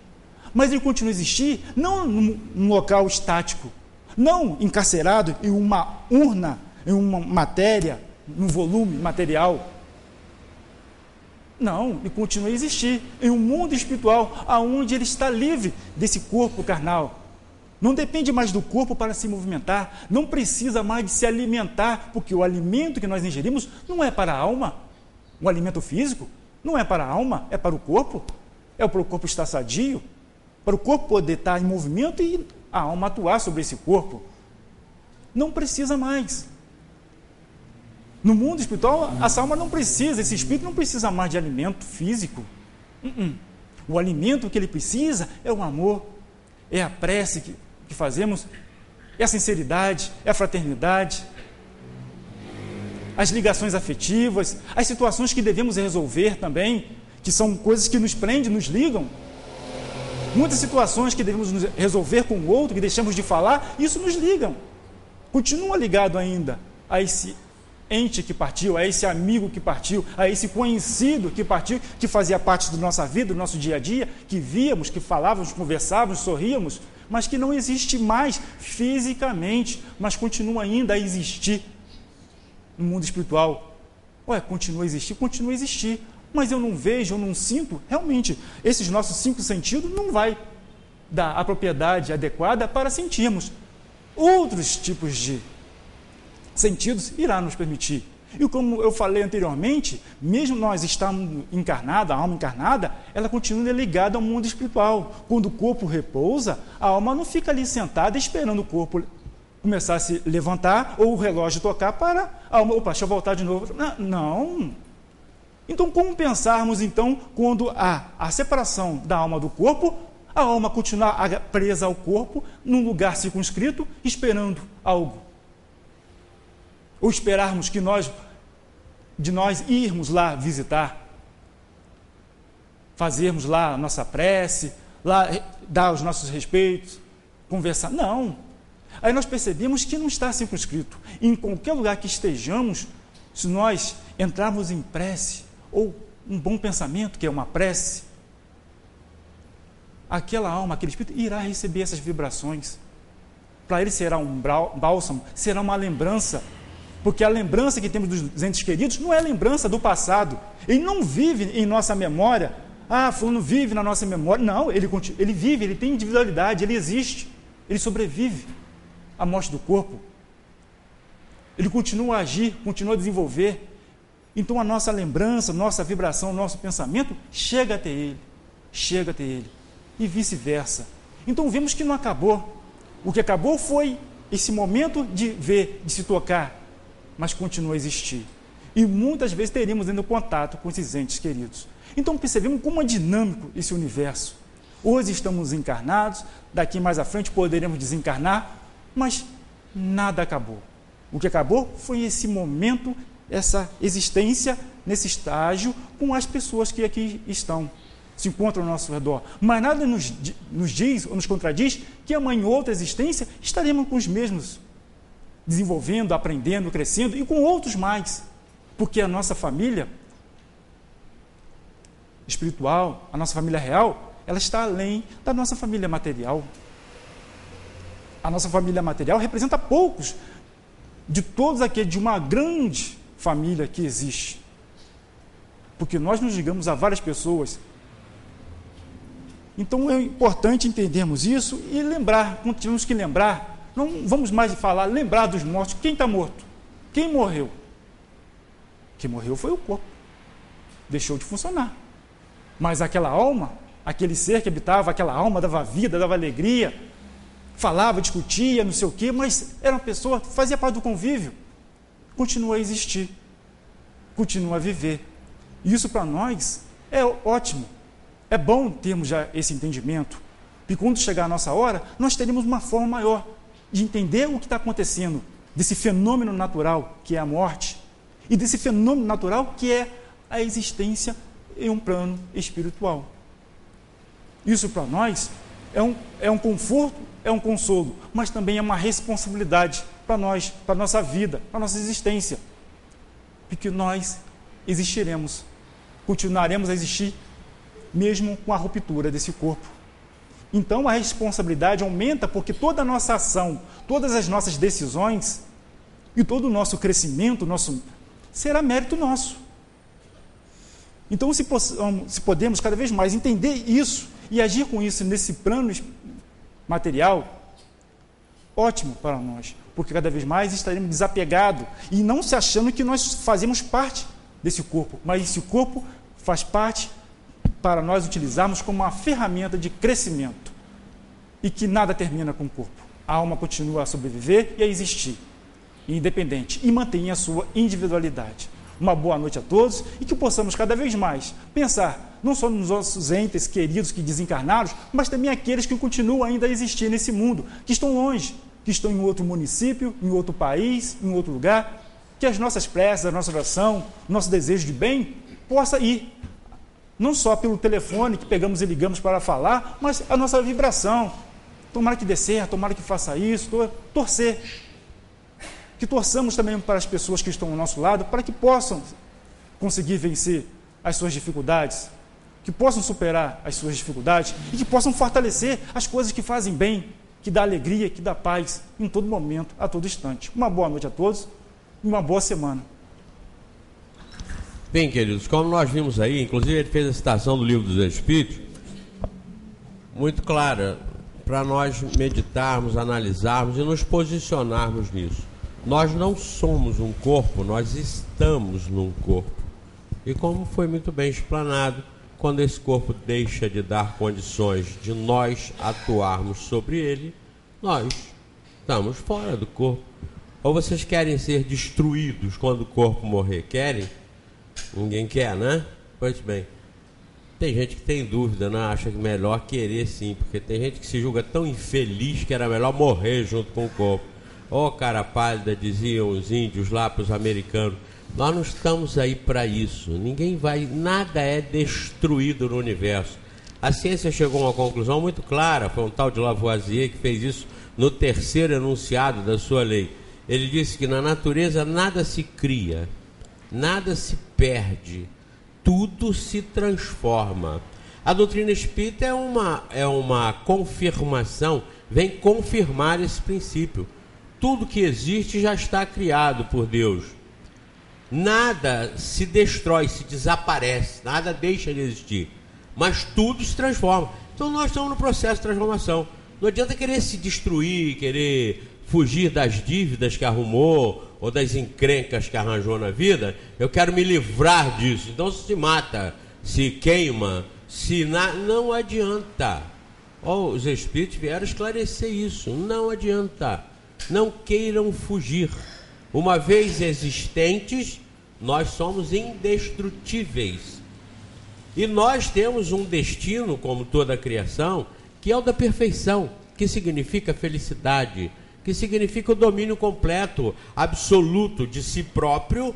Mas ele continua a existir não num local estático, não encarcerado em uma urna, em uma matéria, no volume material. Não, ele continua a existir em um mundo espiritual, aonde ele está livre desse corpo carnal. Não depende mais do corpo para se movimentar, não precisa mais de se alimentar, porque o alimento que nós ingerimos não é para a alma. O alimento físico não é para a alma, é para o corpo. É para o corpo estar sadio, para o corpo poder estar em movimento e a alma atuar sobre esse corpo. Não precisa mais. No mundo espiritual, essa alma não precisa, esse espírito não precisa mais de alimento físico. O alimento que ele precisa é o amor, é a prece que fazemos, é a sinceridade, é a fraternidade, as ligações afetivas, as situações que devemos resolver também, que são coisas que nos prendem, nos ligam. Muitas situações que devemos resolver com o outro, que deixamos de falar, isso nos ligam. Continua ligado ainda a esse ente que partiu, a esse amigo que partiu, a esse conhecido que partiu, que fazia parte da nossa vida, do nosso dia a dia, que víamos, que falávamos, conversávamos, sorríamos, mas que não existe mais fisicamente, mas continua ainda a existir no mundo espiritual. Continua a existir, mas eu não vejo, eu não sinto, realmente, esses nossos 5 sentidos não vai dar a propriedade adequada para sentirmos. Outros tipos de sentidos irá nos permitir. E como eu falei anteriormente, mesmo nós estamos encarnados, a alma encarnada, ela continua ligada ao mundo espiritual. Quando o corpo repousa, a alma não fica ali sentada esperando o corpo começar a se levantar ou o relógio tocar para a alma, deixa eu voltar de novo. Não. Então, como pensarmos, então, quando há a separação da alma do corpo, a alma continuar presa ao corpo, num lugar circunscrito, esperando algo? Ou esperarmos de nós irmos lá visitar, fazermos lá a nossa prece, lá dar os nossos respeitos, conversar? Não. Aí nós percebemos que não está circunscrito. Em qualquer lugar que estejamos, se nós entrarmos em prece, ou um bom pensamento, que é uma prece, aquela alma, aquele espírito, irá receber essas vibrações. Para ele será um bálsamo, será uma lembrança, porque a lembrança que temos dos entes queridos não é lembrança do passado. Ele não vive em nossa memória. Fulano vive na nossa memória. Não, ele vive, ele tem individualidade, ele existe, ele sobrevive à morte do corpo. Ele continua a agir, continua a desenvolver. Então a nossa lembrança, nossa vibração, nosso pensamento chega até ele, e vice-versa. Então vemos que não acabou. O que acabou foi esse momento de ver, de se tocar, mas continua a existir. E muitas vezes teríamos ainda contato com esses entes queridos. Então percebemos como é dinâmico esse universo. Hoje estamos encarnados, daqui mais à frente poderemos desencarnar, mas nada acabou. O que acabou foi esse momento, essa existência nesse estágio com as pessoas que aqui estão, se encontram ao nosso redor. Mas nada nos diz ou nos contradiz que amanhã, em outra existência, estaremos com os mesmos, desenvolvendo, aprendendo, crescendo e com outros mais. Porque a nossa família espiritual, a nossa família real, ela está além da nossa família material. A nossa família material representa poucos de todos aqueles, de uma grande família que existe. Porque nós nos ligamos a várias pessoas. Então é importante entendermos isso e lembrar, quando tivermos que lembrar, não vamos mais falar, lembrar dos mortos. Quem está morto? Quem morreu? Quem morreu foi o corpo. Deixou de funcionar. Mas aquela alma, aquele ser que habitava, aquela alma dava vida, dava alegria, falava, discutia, não sei o quê, mas era uma pessoa, fazia parte do convívio. Continua a existir, continua a viver. E isso para nós é ótimo, é bom termos já esse entendimento, porque quando chegar a nossa hora, nós teremos uma forma maior de entender o que está acontecendo, desse fenômeno natural que é a morte, e desse fenômeno natural que é a existência em um plano espiritual. Isso para nós é um conforto, é um consolo, mas também é uma responsabilidade para nós, para a nossa vida, para a nossa existência. Porque nós existiremos, continuaremos a existir, mesmo com a ruptura desse corpo. Então a responsabilidade aumenta porque toda a nossa ação, todas as nossas decisões e todo o nosso crescimento, será mérito nosso. Então, se podemos cada vez mais entender isso e agir com isso nesse plano material, ótimo para nós, porque cada vez mais estaremos desapegados e não se achando que nós fazemos parte desse corpo, mas esse corpo faz parte para nós utilizarmos como uma ferramenta de crescimento e que nada termina com o corpo. A alma continua a sobreviver e a existir, independente, e mantém a sua individualidade. Uma boa noite a todos e que possamos cada vez mais pensar não só nos nossos entes queridos que desencarnaram, mas também aqueles que continuam ainda a existir nesse mundo, que estão longe, que estão em outro município, em outro país, em outro lugar, que as nossas preces, a nossa oração, nosso desejo de bem possa ir, não só pelo telefone que pegamos e ligamos para falar, mas a nossa vibração. Tomara que dê certo, tomara que faça isso, torcer. Que torçamos também para as pessoas que estão ao nosso lado, para que possam conseguir vencer as suas dificuldades, que possam superar as suas dificuldades e que possam fortalecer as coisas que fazem bem, que dá alegria, que dá paz em todo momento, a todo instante. Uma boa noite a todos e uma boa semana. Bem, queridos, como nós vimos aí, inclusive ele fez a citação do Livro dos Espíritos, muito clara, para nós meditarmos, analisarmos e nos posicionarmos nisso. Nós não somos um corpo, nós estamos num corpo. E como foi muito bem explanado, quando esse corpo deixa de dar condições de nós atuarmos sobre ele, nós estamos fora do corpo. Ou vocês querem ser destruídos quando o corpo morrer? Querem? Ninguém quer, né? Pois bem. Tem gente que tem dúvida, né? Acha que é melhor querer sim, porque tem gente que se julga tão infeliz que era melhor morrer junto com o corpo. Cara pálida, diziam os índios lá para os americanos. Nós não estamos aí para isso. Nada é destruído no universo. A ciência chegou a uma conclusão muito clara. Foi um tal de Lavoisier que fez isso no terceiro enunciado da sua lei. Ele disse que na natureza nada se cria, nada se perde, tudo se transforma. A doutrina espírita é uma confirmação, vem confirmar esse princípio. Tudo que existe já está criado por Deus. Nada se destrói, se desaparece, nada deixa de existir, mas tudo se transforma. Então nós estamos no processo de transformação. Não adianta querer se destruir, querer fugir das dívidas que arrumou ou das encrencas que arranjou na vida. Eu quero me livrar disso. Então se mata, se queima, não adianta. Os Espíritos vieram esclarecer isso. Não adianta. Não queiram fugir. Uma vez existentes, nós somos indestrutíveis. E nós temos um destino, como toda a criação, que é o da perfeição, que significa felicidade, que significa o domínio completo, absoluto de si próprio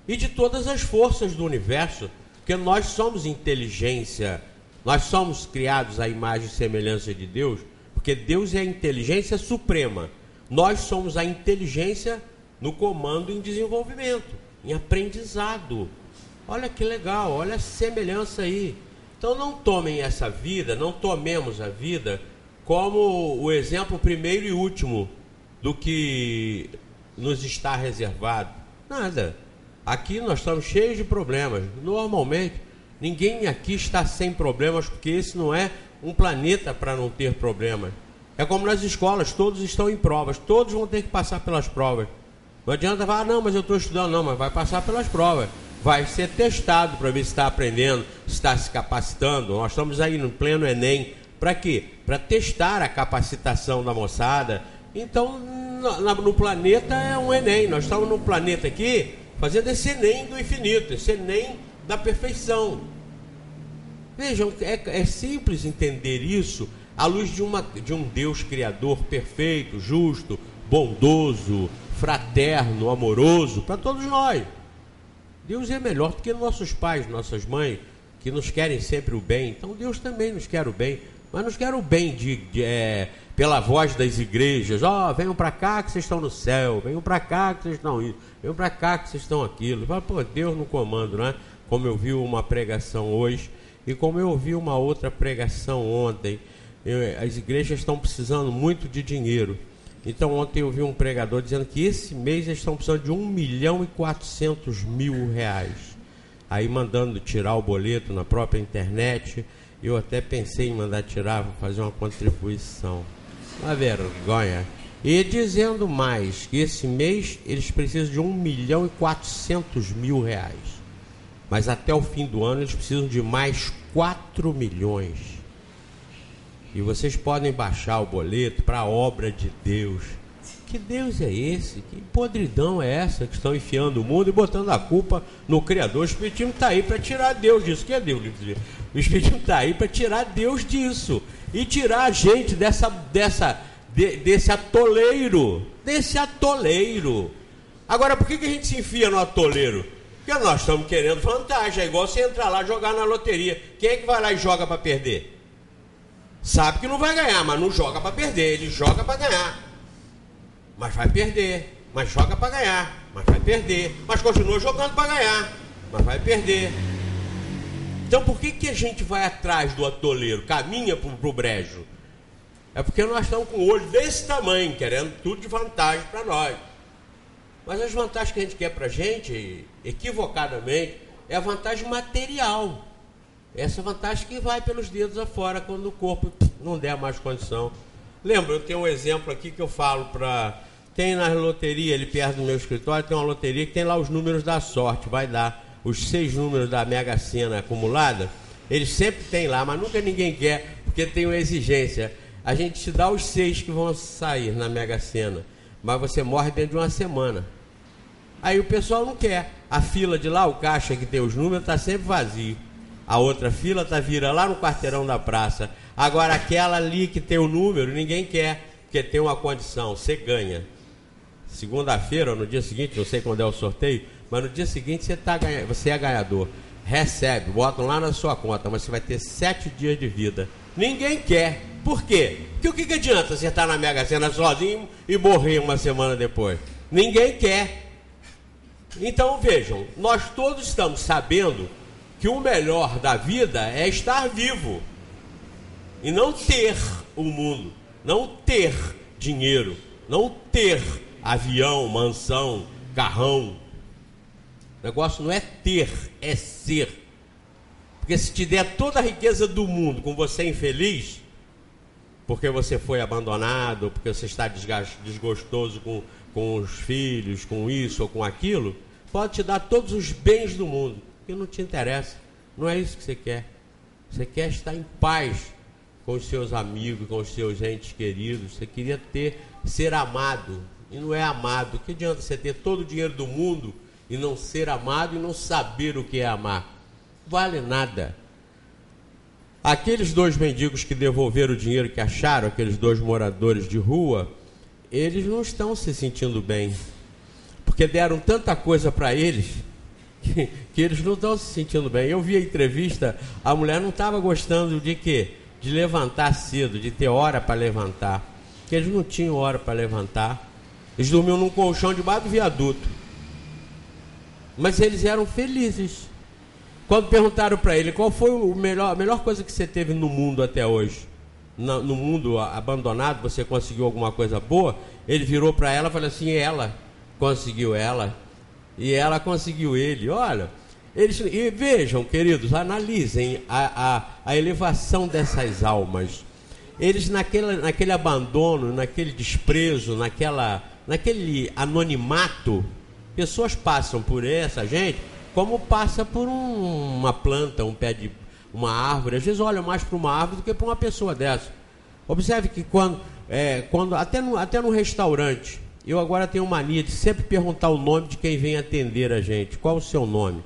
e de todas as forças do universo, porque nós somos inteligência, nós somos criados à imagem e semelhança de Deus, porque Deus é a inteligência suprema. Nós somos a inteligência no comando em desenvolvimento, em aprendizado. Olha que legal, olha a semelhança aí. Então não tomem essa vida, não tomemos a vida como o exemplo primeiro e último do que nos está reservado. Nada. Aqui nós estamos cheios de problemas. Normalmente, ninguém aqui está sem problemas, porque esse não é um planeta para não ter problemas. É como nas escolas, todos estão em provas, todos vão ter que passar pelas provas. Não adianta falar, não, mas eu estou estudando, não, mas vai passar pelas provas. Vai ser testado para ver se está aprendendo, se está se capacitando. Nós estamos aí no pleno Enem. Para quê? Para testar a capacitação da moçada. Então, no planeta é um Enem. Nós estamos no planeta aqui fazendo esse Enem do infinito, esse Enem da perfeição. Vejam, é simples entender isso à luz de um Deus criador perfeito, justo, bondoso, fraterno, amoroso para todos nós. Deus é melhor do que nossos pais, nossas mães, que nos querem sempre o bem. Então Deus também nos quer o bem, mas nos quer o bem pela voz das igrejas. Venham para cá que vocês estão no céu, venham para cá que vocês estão isso, venham para cá que vocês estão aquilo. Fala, Deus no comando, não é? Como eu vi uma pregação hoje e como eu ouvi uma outra pregação ontem. As igrejas estão precisando muito de dinheiro. Então ontem eu vi um pregador dizendo que esse mês eles estão precisando de R$1.400.000. Aí mandando tirar o boleto na própria internet. Eu até pensei em mandar tirar, vou fazer uma contribuição. Uma vergonha. E dizendo mais, que esse mês eles precisam de R$1.400.000. Mas até o fim do ano eles precisam de mais 4 milhões. E vocês podem baixar o boleto para a obra de Deus. Que Deus é esse? Que podridão é essa que estão enfiando o mundo e botando a culpa no Criador? O Espiritismo está aí para tirar Deus disso. Que é Deus? O Espiritismo está aí para tirar Deus disso. E tirar a gente desse atoleiro. Desse atoleiro. Agora, por que a gente se enfia no atoleiro? Porque nós estamos querendo vantagem. É igual você entrar lá e jogar na loteria. Quem é que vai lá e joga para perder? Sabe que não vai ganhar, mas não joga para perder. Ele joga para ganhar, mas vai perder. Mas joga para ganhar, mas vai perder. Mas continua jogando para ganhar, mas vai perder. Então por que a gente vai atrás do atoleiro? Caminha para o brejo? É porque nós estamos com o olho desse tamanho, querendo tudo de vantagem para nós. Mas as vantagens que a gente quer para a gente, equivocadamente, é a vantagem material. Essa vantagem que vai pelos dedos afora quando o corpo não der mais condição. Lembra, eu tenho um exemplo aqui que eu falo para... Tem na loteria, ali perto do meu escritório, tem uma loteria que tem lá os números da sorte. Vai dar os 6 números da Mega Sena acumulada. Eles sempre tem lá, mas nunca ninguém quer, porque tem uma exigência. A gente te dá os 6 que vão sair na Mega Sena, mas você morre dentro de uma semana. Aí o pessoal não quer. A fila de lá, o caixa que tem os números, está sempre vazio. A outra fila vira lá no quarteirão da praça. Agora aquela ali que tem o número, ninguém quer, porque tem uma condição, você ganha. Segunda-feira ou no dia seguinte, não sei quando é o sorteio, mas no dia seguinte você é ganhador. Recebe, botam lá na sua conta, mas você vai ter 7 dias de vida. Ninguém quer. Por quê? Porque o que adianta você estar na Mega Sena sozinho e morrer uma semana depois? Ninguém quer. Então vejam, nós todos estamos sabendo que o melhor da vida é estar vivo e não ter o mundo, não ter dinheiro, não ter avião, mansão, carrão. O negócio não é ter, é ser. Porque se te der toda a riqueza do mundo com você infeliz, porque você foi abandonado, porque você está desgostoso com os filhos, com isso ou com aquilo, pode te dar todos os bens do mundo, que não te interessa. Não é isso que você quer. Você quer estar em paz com os seus amigos, com os seus entes queridos. Você queria ser amado, e não é amado. Que adianta você ter todo o dinheiro do mundo e não ser amado e não saber o que é amar? Vale nada. Aqueles 2 mendigos que devolveram o dinheiro que acharam, aqueles 2 moradores de rua, eles não estão se sentindo bem, porque deram tanta coisa para eles que eles não estão se sentindo bem. Eu vi a entrevista, a mulher não estava gostando de quê? De levantar cedo, de ter hora para levantar, porque eles não tinham hora para levantar. Eles dormiam num colchão debaixo do viaduto, mas eles eram felizes. Quando perguntaram para ele qual foi a melhor coisa que você teve no mundo até hoje, no mundo abandonado, você conseguiu alguma coisa boa? Ele virou para ela e falou assim: ela conseguiu ela, e ela conseguiu ele. Olha, e vejam, queridos, analisem a elevação dessas almas. Eles naquele abandono, naquele desprezo, naquele anonimato, pessoas passam por essa gente como passa por uma planta, um pé de uma árvore. Às vezes olham mais para uma árvore do que para uma pessoa dessa. Observe que quando até no restaurante, eu agora tenho mania de sempre perguntar o nome de quem vem atender a gente. Qual o seu nome?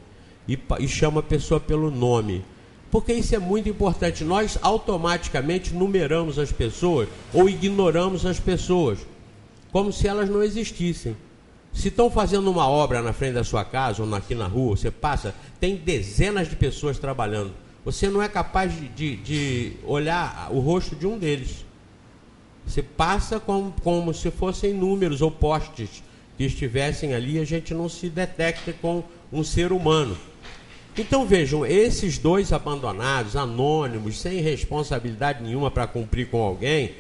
E chama a pessoa pelo nome. Porque isso é muito importante. Nós automaticamente numeramos as pessoas ou ignoramos as pessoas, como se elas não existissem. Se estão fazendo uma obra na frente da sua casa ou aqui na rua, você passa, tem dezenas de pessoas trabalhando. Você não é capaz de olhar o rosto de um deles. Você passa como se fossem números ou postes que estivessem ali, e a gente não se detecta com um ser humano. Então vejam, esses 2 abandonados, anônimos, sem responsabilidade nenhuma para cumprir com alguém,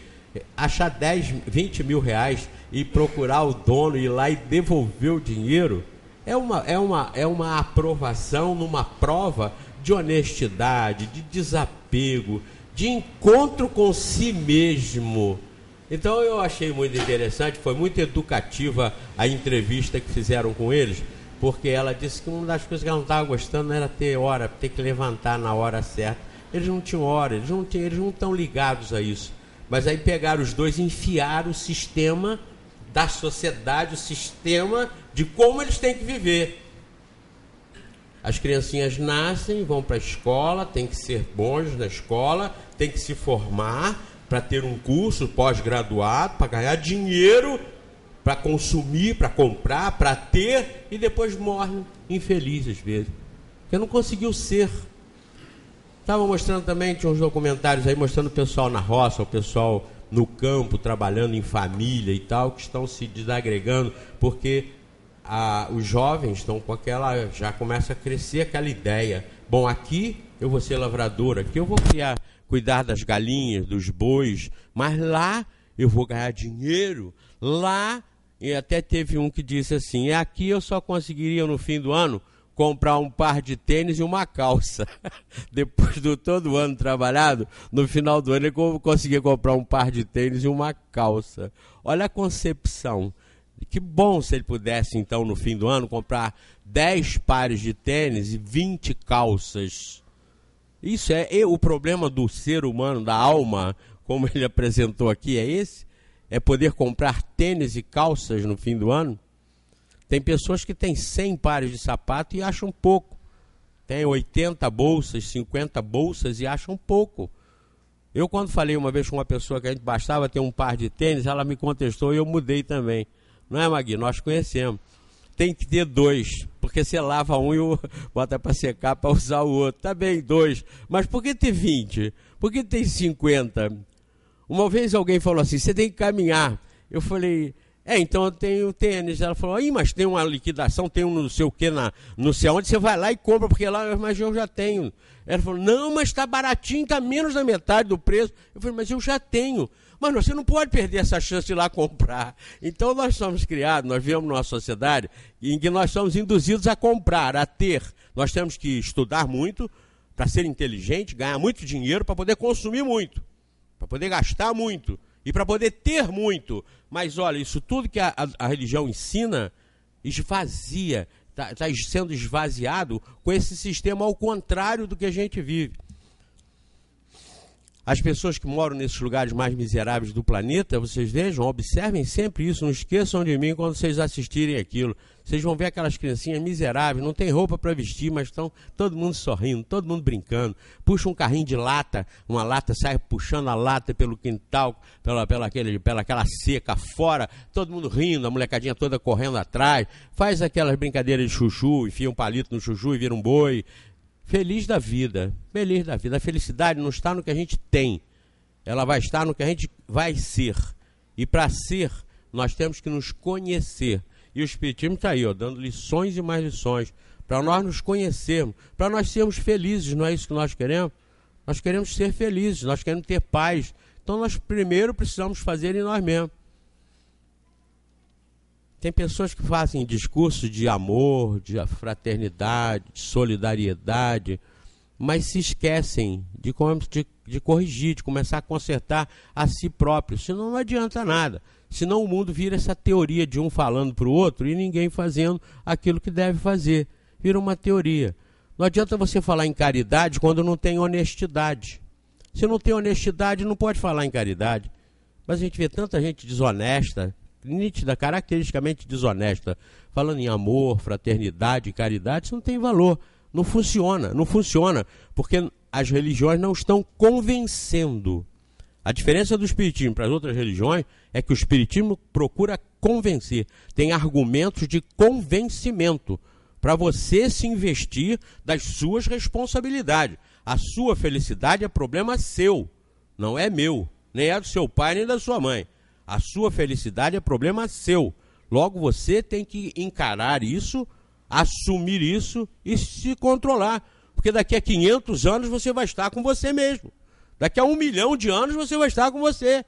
achar 10, 20 mil reais e procurar o dono, ir lá e devolver o dinheiro, é uma aprovação numa prova de honestidade, de desapego, de encontro com si mesmo. Então eu achei muito interessante, foi muito educativa a entrevista que fizeram com eles, porque ela disse que uma das coisas que ela não estava gostando era ter hora, ter que levantar na hora certa. Eles não tinham hora, eles não estão ligados a isso. Mas aí pegaram os dois e enfiaram o sistema da sociedade, o sistema de como eles têm que viver. As criancinhas nascem, vão para a escola, tem que ser bons na escola, tem que se formar para ter um curso pós-graduado, para ganhar dinheiro, para consumir, para comprar, para ter, e depois morrem infelizes às vezes, porque não conseguiu ser. Estava mostrando também, tinha uns documentários aí mostrando o pessoal na roça, o pessoal no campo, trabalhando em família e tal, que estão se desagregando, porque os jovens estão com aquela, já começa a crescer aquela ideia, bom, aqui eu vou ser lavrador, aqui eu vou cuidar das galinhas, dos bois, mas lá eu vou ganhar dinheiro, lá, e até teve um que disse assim, aqui eu só conseguiria no fim do ano comprar um par de tênis e uma calça. Depois de todo o ano trabalhado, no final do ano ele conseguia comprar um par de tênis e uma calça. Olha a concepção. Que bom se ele pudesse, então, no fim do ano, comprar 10 pares de tênis e 20 calças. Isso é o problema do ser humano, da alma, como ele apresentou aqui, é esse? É poder comprar tênis e calças no fim do ano? Tem pessoas que têm 100 pares de sapato e acham pouco. Tem 80 bolsas, 50 bolsas e acham pouco. Eu, quando falei uma vez com uma pessoa que a gente bastava ter um par de tênis, ela me contestou e eu mudei também. Não é, Magui? Nós conhecemos. Tem que ter 2, porque você lava um e bota para secar para usar o outro. Tá bem, 2. Mas por que ter 20? Por que ter 50? Uma vez alguém falou assim, você tem que caminhar. Eu falei... então eu tenho tênis. Ela falou, mas tem uma liquidação, tem um não sei o que, não sei onde, você vai lá e compra, porque lá, mas eu já tenho. Ela falou, não, mas está baratinho, está menos da metade do preço. Eu falei, mas eu já tenho. Mas você não pode perder essa chance de ir lá comprar. Então nós somos criados, nós vivemos numa sociedade em que nós somos induzidos a comprar, a ter. Nós temos que estudar muito para ser inteligente, ganhar muito dinheiro, para poder consumir muito, para poder gastar muito. E para poder ter muito. Mas olha, isso tudo que a religião ensina, esvazia, está sendo esvaziado com esse sistema ao contrário do que a gente vive. As pessoas que moram nesses lugares mais miseráveis do planeta, vocês vejam, observem sempre isso, não esqueçam de mim quando vocês assistirem aquilo. Vocês vão ver aquelas criancinhas miseráveis, não tem roupa para vestir, mas estão todo mundo sorrindo, todo mundo brincando. Puxa um carrinho de lata, uma lata, sai puxando a lata pelo quintal, pela aquela seca fora, todo mundo rindo, a molecadinha toda correndo atrás, faz aquelas brincadeiras de chuchu, enfia um palito no chuchu e vira um boi. Feliz da vida, feliz da vida. A felicidade não está no que a gente tem, ela vai estar no que a gente vai ser. E para ser, nós temos que nos conhecer. E o Espiritismo está aí, dando lições e mais lições, para nós nos conhecermos, para nós sermos felizes, não é isso que nós queremos? Nós queremos ser felizes, nós queremos ter paz. Então nós primeiro precisamos fazer em nós mesmos. Tem pessoas que fazem discurso de amor, de fraternidade, de solidariedade, mas se esquecem de corrigir, de começar a consertar a si próprio. Senão não adianta nada. Senão o mundo vira essa teoria de um falando para o outro e ninguém fazendo aquilo que deve fazer. Vira uma teoria. Não adianta você falar em caridade quando não tem honestidade. Se não tem honestidade, não pode falar em caridade. Mas a gente vê tanta gente desonesta, nítida, caracteristicamente desonesta, falando em amor, fraternidade, caridade, isso não tem valor, não funciona, porque as religiões não estão convencendo. A diferença do Espiritismo para as outras religiões é que o Espiritismo procura convencer, tem argumentos de convencimento, para você se investir das suas responsabilidades. A sua felicidade é problema seu, não é meu, nem é do seu pai, nem da sua mãe. A sua felicidade é problema seu. Logo, você tem que encarar isso, assumir isso e se controlar. Porque daqui a 500 anos você vai estar com você mesmo. Daqui a 1 milhão de anos você vai estar com você.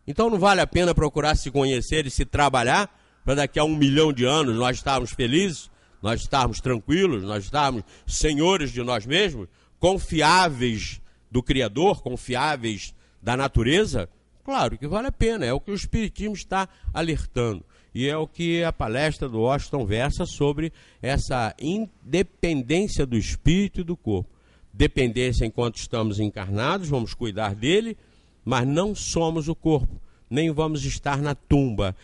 Então não vale a pena procurar se conhecer e se trabalhar para daqui a 1 milhão de anos nós estarmos felizes, nós estarmos tranquilos, nós estarmos senhores de nós mesmos, confiáveis do Criador, confiáveis da natureza? Claro que vale a pena, é o que o Espiritismo está alertando. E é o que a palestra do Washington versa sobre essa independência do espírito e do corpo. Dependência enquanto estamos encarnados, vamos cuidar dele, mas não somos o corpo, nem vamos estar na tumba.